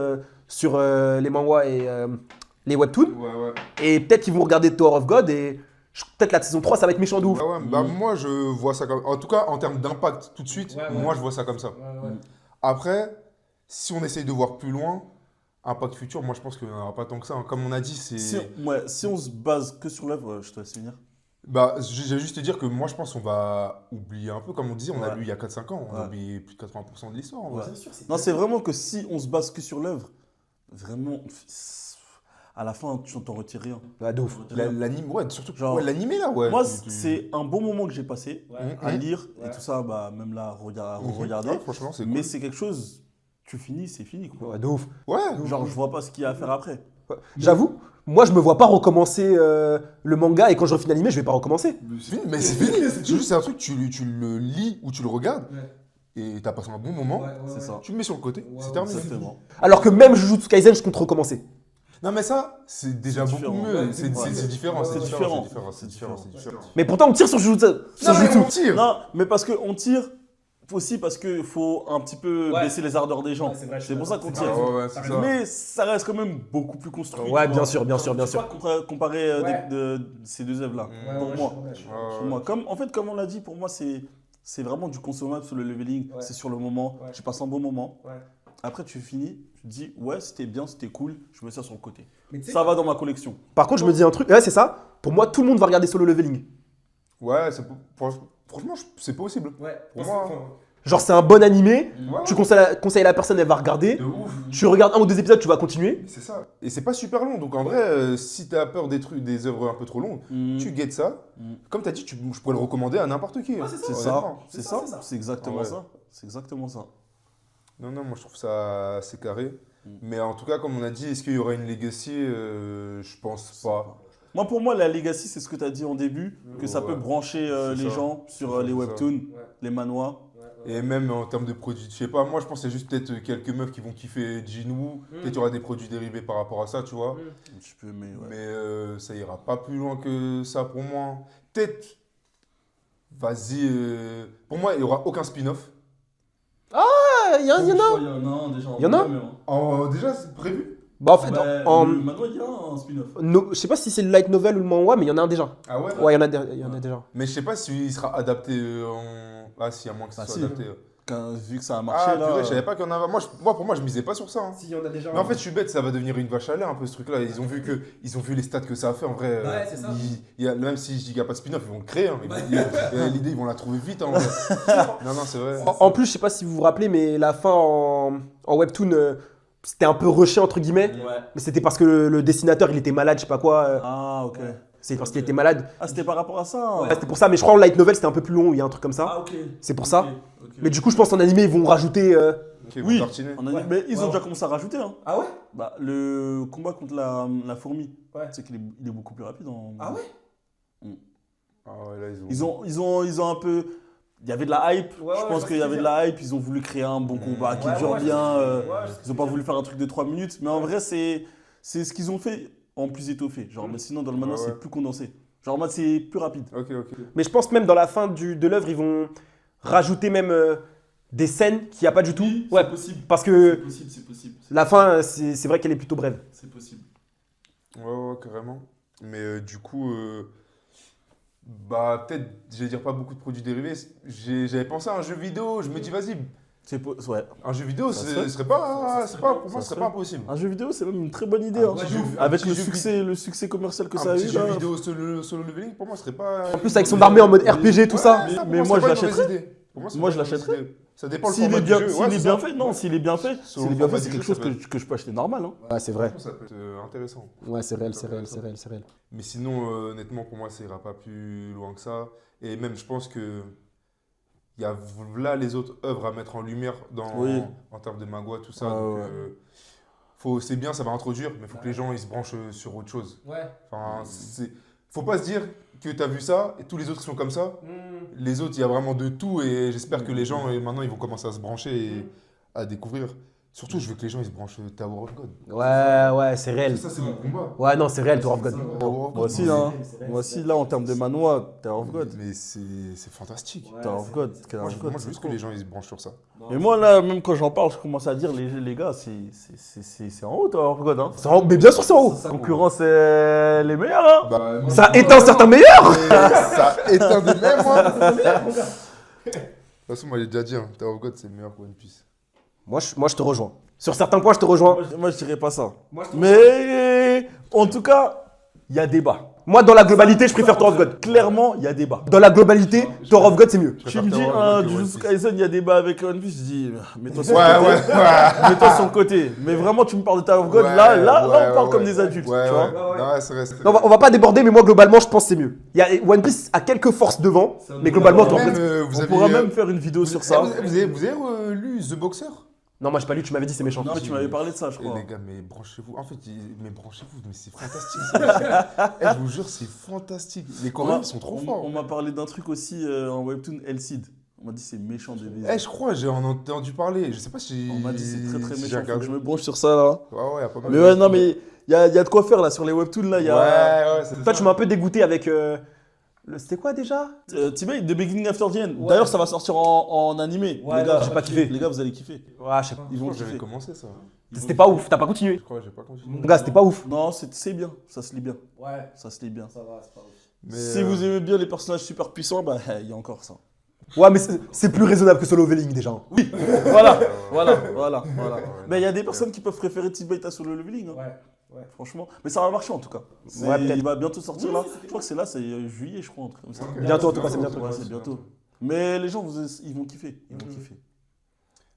sur les manhwas et les webtoons. Ouais, ouais. Et peut-être qu'ils vont regarder Tower of God et peut-être la saison 3 ça va être méchant de ouf. Ouais, ouais, bah, moi, je vois ça comme. En tout cas, en termes d'impact tout de suite, moi, je vois ça comme ça. Après, si on essaye de voir plus loin, impact futur, moi, je pense qu'il n'y en aura pas tant que ça. Comme on a dit, c'est. Si on se base que sur l'œuvre, je te laisse finir. Bah, j'ai juste te dire que moi, je pense qu'on va oublier un peu. Comme on disait, on a Ouais. lu il y a 4-5 ans. On a Ouais. oublié plus de 80% de l'histoire. en vrai. Ouais. Non, c'est vraiment que si on se base que sur l'œuvre, vraiment, à la fin, tu t'en retires rien. Ouais, de ouf. L'anime, ouais, surtout Genre, ouais, l'animé là, ouais. Moi, Tu- c'est un bon moment que j'ai passé à Mhm. lire et tout ça, bah, même là, regarder. Ouais, franchement, c'est cool. Mais c'est quelque chose, tu finis, c'est fini. Quoi. Ouais, de ouf. Ouais, Genre, je vois pas ce qu'il y a à faire après. Ouais. J'avoue, moi je me vois pas recommencer le manga et quand je refais l'animé, je vais pas recommencer. c'est fini, mais c'est fini. C'est juste, c'est un truc, tu le lis ou tu le regardes et t'as passé un bon moment. C'est ça. Tu le mets sur le côté, c'est terminé. Exactement. Alors que même Jujutsu Kaisen, je compte recommencer. Non, mais ça, c'est déjà C'est beaucoup différent. mieux. Ouais, C'est différent, c'est différent, c'est différent, C'est c'est différent, différent. c'est différent. Mais pourtant, on tire sur Jujutsu. Non, mais on tire. Non, mais parce qu'on tire, aussi parce qu'il faut un petit peu baisser les ardeurs des gens. C'est pour ça qu'on tire. Ouais, c'est ça. Mais ça reste quand même beaucoup plus construit. Ouais, tu bien vois. sûr, bien sûr, bien Tu sûr. peux pas comparer ces deux œuvres-là, pour moi. Pour moi. Comme on l'a dit, pour moi, c'est vraiment du consommable sur le leveling. C'est sur le moment. Tu passes un bon moment. Après, tu finis, tu te dis, ouais, c'était bien, c'était cool, je mets ça sur le côté. Ça va dans ma collection. Par contre, je me dis un truc, ouais, c'est ça. Pour moi, tout le monde va regarder Solo Leveling. Ouais, franchement, c'est possible. Pour moi, Genre, c'est un bon animé. Ouais. Tu conseilles à la personne, elle va regarder. de ouf. Tu regardes un ou deux épisodes, tu vas continuer. C'est ça. Et c'est pas super long. Donc en vrai, si t'as peur des œuvres un peu trop longues, tu guettes ça. Comme t'as dit, je pourrais le recommander à n'importe qui. C'est ça, c'est exactement ça. C'est exactement ça. Non, moi je trouve ça assez carré. Mais en tout cas, comme on a dit, est-ce qu'il y aura une legacy Je pense pas. Moi, pour moi, la legacy, c'est ce que tu as dit en début, que ça Ouais. peut brancher C'est les ça. gens sur C'est ça, les c'est ça. webtoons, les manhwas. Et même en termes de produits, je sais pas, moi je pense que c'est juste peut-être quelques meufs qui vont kiffer Jinwoo. Peut-être il y aura des produits dérivés par rapport à ça, tu vois. Un petit peu, mais ouais. Mais ça ira pas plus loin que ça pour moi. Peut-être, vas-y, pour moi il y aura aucun spin-off. Il y en a. Il y en a un déjà. Il y en a Déjà c'est prévu. Bah, en fait, Maintenant, il y a un spin-off. je sais pas si c'est le light novel ou le manhwa, mais il y en a un déjà. Ah ouais. Ouais, il y en a déjà. Mais je sais pas s'il sera adapté en. Ah si, à moins que ça Ah, soit si. adapté. Vu que ça a marché, Ah là. purée, je savais pas qu'il y en avait. Pour moi je misais pas sur ça. Hein. Si, il y en a déjà. Mais en fait, je suis bête, ça va devenir une vache à lait un peu ce truc-là. Ils ont vu les stats que ça a fait en vrai. Ouais, c'est ça. Même si je dis qu'il n'y a pas de spin-off, ils vont le créer. Hein. L'idée, ils vont la trouver vite. Hein, en vrai. Non, c'est vrai. En plus, je sais pas si vous vous rappelez, mais la fin en webtoon, c'était un peu rushé entre guillemets. Ouais. Mais c'était parce que le dessinateur, il était malade, je sais pas quoi. Ah, ok. C'est parce qu'il était malade. Ah, c'était par rapport à ça. Ouais, c'était pour ça, mais je crois en light novel, c'était un peu plus long, il y a un truc comme ça. Ah, ok. C'est pour ça. Ok. Mais du coup, je pense en animé, ils vont rajouter. Ok, ils vont Oui, tartiner. mais ils ont déjà commencé à rajouter. Hein. Ah ouais? Bah, le combat contre la fourmi, Ouais. tu sais qu'il est beaucoup plus rapide. Ah ouais? Ah ouais, là, Ils ont un peu. Il y avait de la hype. Ouais, je pense qu'il y avait de la hype. Ils ont voulu créer un bon combat qui dure bien. Ils n'ont pas voulu faire un truc de 3 minutes. Mais en vrai, c'est ce qu'ils ont fait en plus étoffé. Genre, mais sinon, dans le manhwa, Ouais. c'est plus condensé. Genre, en mode, c'est plus rapide. Ok. Mais je pense que même dans la fin de l'œuvre, ils vont rajouter même des scènes qu'il n'y a pas du tout. Ouais, c'est possible. parce que C'est possible. la fin, c'est vrai qu'elle est plutôt brève. C'est possible. Ouais, carrément. Mais du coup, bah, peut-être, je vais dire pas beaucoup de produits dérivés. J'avais pensé à un jeu vidéo. Je me dis, vas-y, Ouais. un jeu vidéo, Ça se ce fait. serait pas. Pour moi, Ça ce se serait pas impossible. Un jeu vidéo, c'est même une très bonne idée. Un hein. petit jeu- Avec un le petit succès commercial que ça Un a petit eu. jeu là. vidéo solo leveling, pour moi, ce serait pas. En plus, avec son armée en mode RPG, tout ça. Mais moi, je l'achèterais. Moi, Moi, je l'achèterais. Ça dépend le S'il format est du bien, jeu. s'il Ouais, est c'est bien ça. fait, non, s'il est bien fait, Selon le format c'est du quelque jeu, chose ça peut que je peux acheter normal. Hein. Ouais, c'est vrai. Ça peut être intéressant. Ouais, c'est réel, c'est réel, c'est réel, c'est réel. Mais sinon, honnêtement, pour moi, ça ira pas plus loin que ça. Et même, je pense que il y a là les autres œuvres à mettre en lumière Oui. en termes de Magua, tout ça. Ah, donc, ouais. c'est bien, ça va introduire, mais il faut que les gens ils se branchent sur autre chose. Ouais. Enfin, faut pas se dire que tu as vu ça et tous les autres qui sont comme ça. Les autres, il y a vraiment de tout et j'espère que les gens, maintenant, ils vont commencer à se brancher et à découvrir. Surtout, je veux que les gens ils se branchent Tower of God. Ouais, c'est réel. Ça, c'est mon combat. Ouais, non, c'est réel, Tower of God. Tower of Moi God, aussi, mais- hein. Moi aussi, là, en termes de manhwa, Tower of God. Mais c'est fantastique. Tower of God. Tower Moi, of je God, veux c'est juste que trop. les gens ils se branchent sur ça. Mais moi, là, même quand j'en parle, je commence à dire, les gars, c'est en haut, Tower of God. Hein. Mais bien sûr, c'est en haut. Concurrence, c'est les meilleurs. Hein. Bah, Ça éteint certains meilleurs. ça éteint de même, moi. De toute façon, moi, j'ai déjà dit, hein, Tower of God, c'est meilleur que One Piece. Moi, je te rejoins. Sur certains points, je te rejoins. Moi, je dirais pas ça. Mais en tout cas, il y a débat. Moi, dans la globalité, je préfère Tower of God. Clairement, il y a débat. Dans la globalité, Tower of God, c'est mieux. Tu me dis, Tower of God que Jujutsu One Piece. Kaisen, il y a débat avec One Piece, je dis, mets-toi sur Ouais, le côté. ouais. Mets-toi sur le côté. Mais vraiment, tu me parles de Tower of God, Ouais, là, on ouais, parle ouais. comme des adultes. Ouais, tu ouais. vois. Non, ouais, c'est vrai. Non, on va pas déborder, mais moi, globalement, je pense que c'est mieux. One Piece a quelques forces devant, mais globalement, Tower of Même, God. vous On avez, pourra même faire une vidéo sur ça. Vous avez lu The Boxer? Non, moi, j'ai pas lu, tu m'avais dit, c'est méchant. Non, mais tu m'avais parlé de ça, je Eh, crois. les gars, mais branchez-vous. En fait, mais branchez-vous, mais c'est fantastique. Eh, je vous jure, c'est fantastique. Les Coréens, ils sont trop forts. On m'a parlé d'un truc aussi en webtoon, Elcid. On m'a dit c'est méchant de baiser. Eh, je crois, j'ai entendu parler. Je sais pas si. On m'a dit c'est très très si méchant. j'ai Faut que regardé. je me branche sur ça là. Ouais, y a pas mal Mais de- ouais, non, mais il y a de quoi faire là sur les webtoons là. Y a... Ouais, c'est Toi, ça. tu m'as un peu dégoûté avec C'était quoi déjà? T-Bait, The Beginning After the End. Ouais. D'ailleurs, ça va sortir en animé. Ouais, les gars, j'ai pas kiffé. Les gars, vous allez kiffer. Ouais, je sais pas. Ils vont J'avais kiffer. commencé ça. C'était pas ouf, t'as pas continué. Je crois que j'ai pas continué. Mon gars, c'était pas ouf. Non, c'est bien. Ça se lit bien. Ouais, Ça se lit bien. ça va, c'est pas ouf. Mais, Si vous aimez bien les personnages super puissants, bah, il y a encore ça. Ouais, mais c'est plus raisonnable que Solo Leveling déjà. Oui, voilà. Mais il y a des personnes qui peuvent préférer T-Bait à Solo Leveling. Hein. Ouais. Franchement. Mais ça va marcher en tout cas. Ouais, peut-être. Il va bientôt sortir là. Je crois que c'est là, c'est juillet, je crois, un truc comme ça. Ok. Bientôt, en tout cas, c'est bientôt. Ouais, c'est bientôt. Mais les gens, ils vont kiffer. Ils vont kiffer.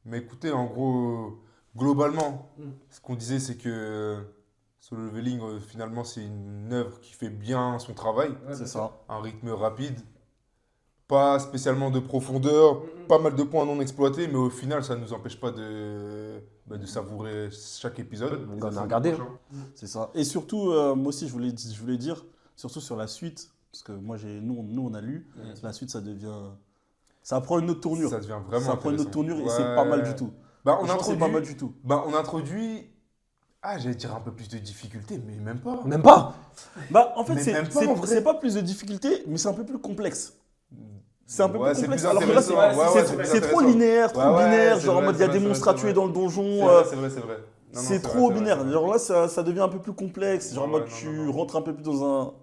Mais écoutez, en gros, globalement, ce qu'on disait, c'est que Solo Leveling, finalement, c'est une œuvre qui fait bien son travail. C'est ça. Un rythme rapide, pas spécialement de profondeur, pas mal de points non exploités, mais au final, ça ne nous empêche pas de savourer chaque épisode. On a regardé. C'est ça. Et surtout, moi aussi, je voulais dire, surtout sur la suite, parce que moi, nous, on a lu, la suite, ça prend une autre tournure. Ça devient vraiment Ça prend une autre intéressant. tournure et Ouais. c'est pas mal du tout. Bah, Franchement, c'est pas mal du tout. on introduit, j'allais dire un peu plus de difficulté, mais même pas. Même pas. Bah, en fait, Mais même pas, en vrai. c'est pas plus de difficulté, mais c'est un peu plus complexe. C'est un peu Ouais, plus c'est complexe. plus Alors que là, intéressant. Ouais, c'est trop linéaire, trop binaire. c'est Genre en vrai, mode, il y a c'est des vrai, monstres c'est à vrai. tuer dans le donjon. C'est vrai. Non, C'est c'est trop vrai, binaire. c'est Genre vrai. là, ça devient un peu plus complexe. Genre en Ouais, mode, non, tu non. rentres un peu plus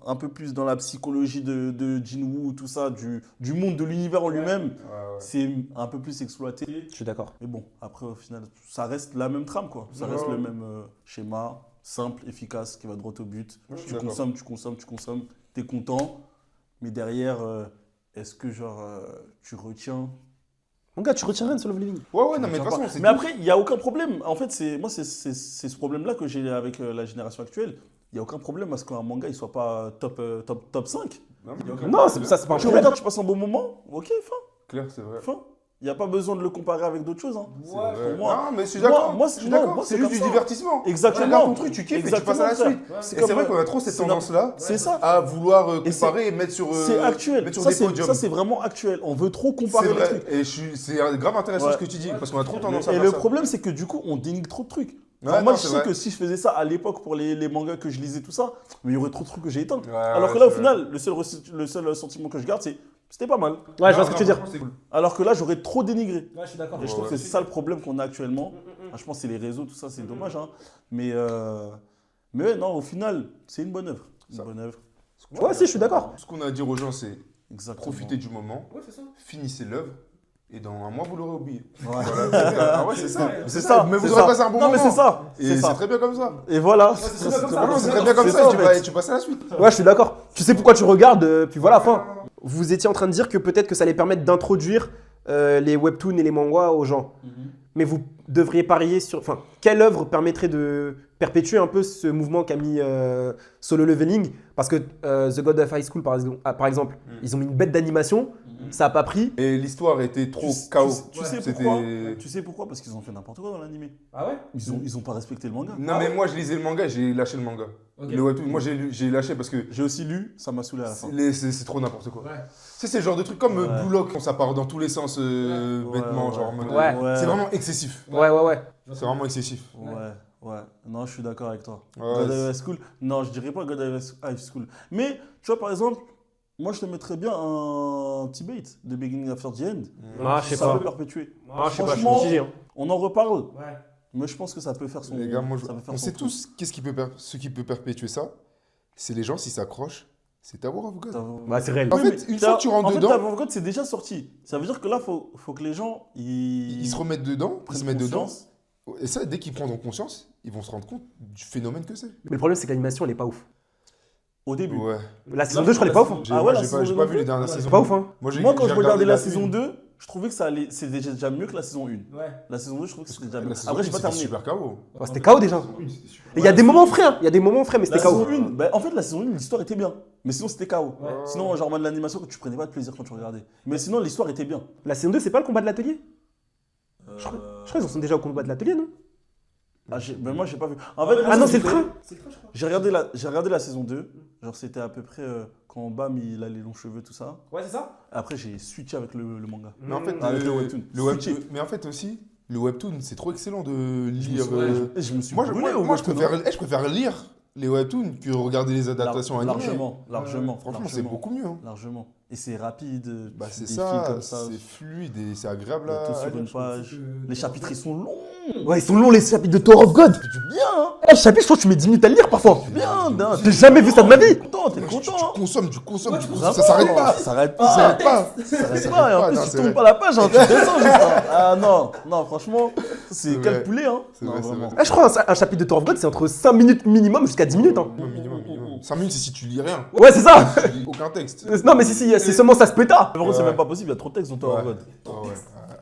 un peu plus dans la psychologie de Jinwoo, tout ça, du monde, de l'univers en lui-même. Ouais. C'est un peu plus exploité. Je suis d'accord. Mais bon, après, au final, ça reste la même trame, quoi. Ça reste Ouais. le même schéma, simple, efficace, qui va droit au but. Ouais, je suis Tu d'accord. consommes, t'es content. Mais derrière, est-ce que, genre, tu retiens. Mon gars, tu retiens rien de Solo Leveling. Ouais, non, mais de toute façon, c'est Mais tout. après, il n'y a aucun problème. En fait, c'est ce problème-là que j'ai avec la génération actuelle. Il n'y a aucun problème à ce qu'un manga ne soit pas top 5. Non, mais il y a aucun Non, problème. c'est ça, c'est pas un Tu problème. regardes, tu passes un bon moment, ok, Clair, c'est vrai. fin. Il n'y a pas besoin de le comparer avec d'autres choses. Hein. C'est Ouais, vrai. pour moi. Non, mais je suis d'accord. Moi, Je suis non, d'accord. moi, C'est c'est juste comme du ça. divertissement. Exactement. Tu regardes ton truc, tu kiffes et tu passes à la Exactement, suite. frère. Et C'est c'est comme vrai ça. qu'on a trop cette C'est tendance-là C'est ça. à vouloir Et comparer et mettre sur, C'est actuel. mettre sur Ça, des podiums. c'est vraiment actuel. On veut trop C'est comparer les vrai. trucs. Et c'est grave intéressant Ouais. ce que tu dis, parce qu'on a trop tendance à Et faire le ça. problème, c'est que du coup, on dénigre trop de trucs. Ouais, Genre, moi, non, je c'est sais vrai. que si je faisais ça à l'époque pour les mangas que je lisais, tout ça, mais il y aurait trop de trucs que j'ai éteints. Ouais, Alors que ouais, là, au c'est final, le seul sentiment que je garde, c'est c'était pas mal. Ouais, je vois ce que tu veux dire. C'est cool. Alors que là, j'aurais trop dénigré. Ouais, je suis d'accord. Et je trouve Ouais. que c'est ça le problème qu'on a actuellement. Je pense que c'est les réseaux, tout ça, c'est dommage. Hein. Mais ouais, non, au final, c'est une bonne œuvre. Une Ça. bonne œuvre. Ouais, si, je suis d'accord. Ce qu'on a à dire aux gens, c'est Exactement. profitez du moment, Ouais, c'est ça. finissez l'œuvre, et dans un mois, vous l'aurez oublié. Ouais. Voilà. Ah ouais, c'est ça. C'est ça. Mais vous c'est aurez ça. passé un bon non, moment. mais c'est ça. Et C'est c'est ça. très bien comme ça. Et voilà. c'est très bien comme ça. Vraiment, c'est très bien comme C'est ça, ça, et en fait. tu passes à la suite. Ouais, je suis d'accord. Tu sais pourquoi tu regardes, puis voilà, fin. Vous étiez en train de dire que peut-être que ça allait permettre d'introduire les webtoons et les mangas aux gens. Mais vous devriez parier sur... Enfin, quelle œuvre permettrait de perpétuer un peu ce mouvement qu'a mis Solo Leveling? Parce que The God of High School, par exemple, ils ont mis une bête d'animation, ça n'a pas pris. Et l'histoire était trop Tu chaos. sais C'était- pourquoi Tu sais pourquoi? Parce qu'ils ont fait n'importe quoi dans l'animé. Ah ouais? Ils ont pas respecté le manga. Non, mais moi, je lisais le manga, j'ai lâché le manga. Ok. Le webtoon, moi, j'ai lâché parce que J'ai aussi lu, ça m'a saoulé à la fin. c'est trop n'importe quoi. Ouais. C'est le genre de truc comme Ouais. Blue Lock, quand ça part dans tous les sens bêtement, genre en mode. Ouais. C'est vraiment excessif. Ouais, ouais, ouais. C'est vraiment excessif. Ouais. Non, je suis d'accord avec toi. Ouais, God c'est- of High School, non, je dirais pas God of High School. Mais, tu vois, par exemple, moi, je te mettrais bien un T-Bait de Beginning After the End. Ah, je sais Ça pas. peut perpétuer. Ah, je sais pas, je suis Franchement, mitigé, hein. On en reparle, Ouais. mais je pense que ça peut faire son. Les gars, moi, ça peut faire on son sait truc. tous ce qui peut perpétuer ça. C'est les gens, s'ils s'accrochent, c'est Tower of God. Bah, c'est réel. En Oui, fait, mais une fois que tu rentres en fait, dedans- Tower of God, c'est déjà sorti. Ça veut dire que là, faut que les gens Ils se remettent dedans, ils prennent se mettent dedans. conscience. Et ça, dès qu'ils prendront conscience, ils vont se rendre compte du phénomène que c'est. Mais le problème, c'est que l'animation, elle est pas ouf. Au début. Ouais. La saison 2, je crois, elle est pas ouf. Hein. J'ai Ah ouais, moi, la j'ai saison pas, j'ai deux pas non vu plus les dernières C'est saisons. pas ouf, hein. Moi, Moi, quand j'ai je regardais la une. saison 2, je trouvais que c'était déjà mieux que la saison 1. Ouais. La saison 2, je trouvais que c'était déjà mieux. La saison Après, 1, j'ai pas c'était terminé. super KO. Ouais, c'était KO déjà. Il y a des moments frais, hein. Il y a des moments frais, mais La c'était KO. saison 1, en fait, la saison 1, l'histoire était bien. Mais sinon, c'était KO. Ouais. Sinon, genre, en mode l'animation, tu prenais pas de plaisir quand tu regardais. Mais sinon, l'histoire était bien. La saison 2, c'est pas le combat de l'atelier? Je crois qu'ils en sont déjà au combat de l'atelier, non? Mais moi, j'ai pas vu. En fait, Ah non, c'est le train. C'est le train, je crois. J'ai regardé la saison 2. Genre, c'était à peu près quand Bam, il a les longs cheveux, tout ça. Ouais, c'est ça? Après, j'ai switché avec le manga. Mais en fait, Avec le webtoon. mais en fait aussi, le webtoon, c'est trop excellent de lire. Et je me suis Moi, brûlé au moi, je webtoon, hein. préfère lire les webtoons que regarder les adaptations animées. Largement. Franchement, c'est beaucoup mieux. Hein. Largement. Et c'est rapide. Bah, c'est des ça, fils comme ça. c'est fluide et c'est agréable Tout à sur lire, une je trouve. page. Les chapitres, ils sont longs. Ouais, ils sont longs les chapitres de Tower of God. C'est du bien, hein. Eh, le chapitre, je crois que tu mets 10 minutes à le lire parfois. Bien, non. J'ai jamais vu ça de ma vie. T'es content, hein. Tu consommes, Vraiment, ça s'arrête pas. Ça s'arrête Ça pas. s'arrête pas. Ça s'arrête Ça pas. Et s'arrête en pas, plus, non, tu c'est tournes vrai. pas la page, hein. Tu descends juste. Hein. Ah non, franchement, c'est C'est quel vrai. poulet, hein. C'est Non, vrai, c'est vraiment. vrai. Eh, je crois un chapitre de Tower of God, c'est entre 5 minutes minimum jusqu'à 10 minutes. Hein. Minimum. 5 minutes, c'est si tu lis rien. Ouais, c'est ça. Tu lis aucun texte. Non, mais si, c'est seulement ça se pétard. Par contre, c'est Ouais. même pas possible, il y a trop de texte dans Tower of God. Ah ouais.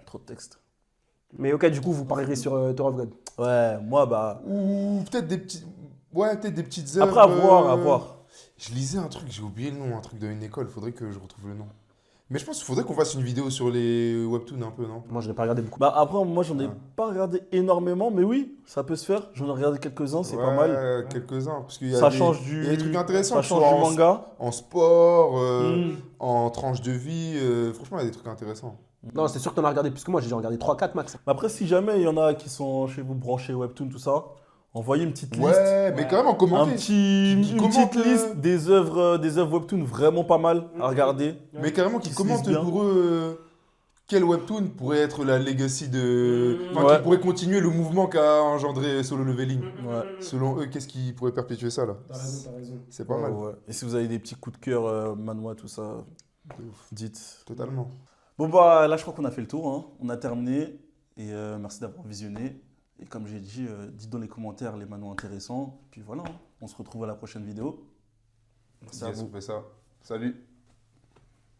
Trop de texte. Mais ok, du coup, vous parierez sur Tower of God. Ouais, moi, bah. Ou peut-être des petits. Ouais, peut-être des petites œuvres. Après, à voir. Je lisais un truc, j'ai oublié le nom, un truc d'une école, faudrait que je retrouve le nom. Mais je pense qu'il faudrait qu'on fasse une vidéo sur les webtoons un peu, non? Moi, je n'ai pas regardé beaucoup. Bah après, moi, j'en ai Ouais. pas regardé énormément, mais oui, ça peut se faire. J'en ai regardé quelques-uns, c'est pas mal. Ouais, quelques-uns. Parce qu'il y a Ça des- change il y a du. des trucs intéressants. Ça que ce change soit du en- manga. En sport, Mm. en tranche de vie. Franchement, il y a des trucs intéressants. Non, c'est sûr que t'en as regardé plus que moi, j'ai regardé 3-4 max. Mais après, si jamais il y en a qui sont chez vous branchés webtoon, tout ça, envoyez une petite liste. Ouais, mais quand même en Un commenter. petit, Qui une commente, petite liste des œuvres webtoon vraiment pas mal à regarder. Mais carrément qui Qui se commentent lisent bien. pour eux quel webtoon pourrait être la legacy de. Enfin, Ouais. qui pourrait continuer le mouvement qu'a engendré Solo Leveling. Ouais. Selon eux, qu'est-ce qui pourrait perpétuer ça là? T'as raison. C'est pas mal. Ouais. Et si vous avez des petits coups de cœur, manhwa, tout ça, De ouf. dites. Totalement. Bon bah là je crois qu'on a fait le tour, hein. On a terminé et merci d'avoir visionné. Et comme j'ai dit, dites dans les commentaires les manhwas intéressants. Puis voilà, hein. On se retrouve à la prochaine vidéo. Merci à Yes, vous. on fait ça. Salut.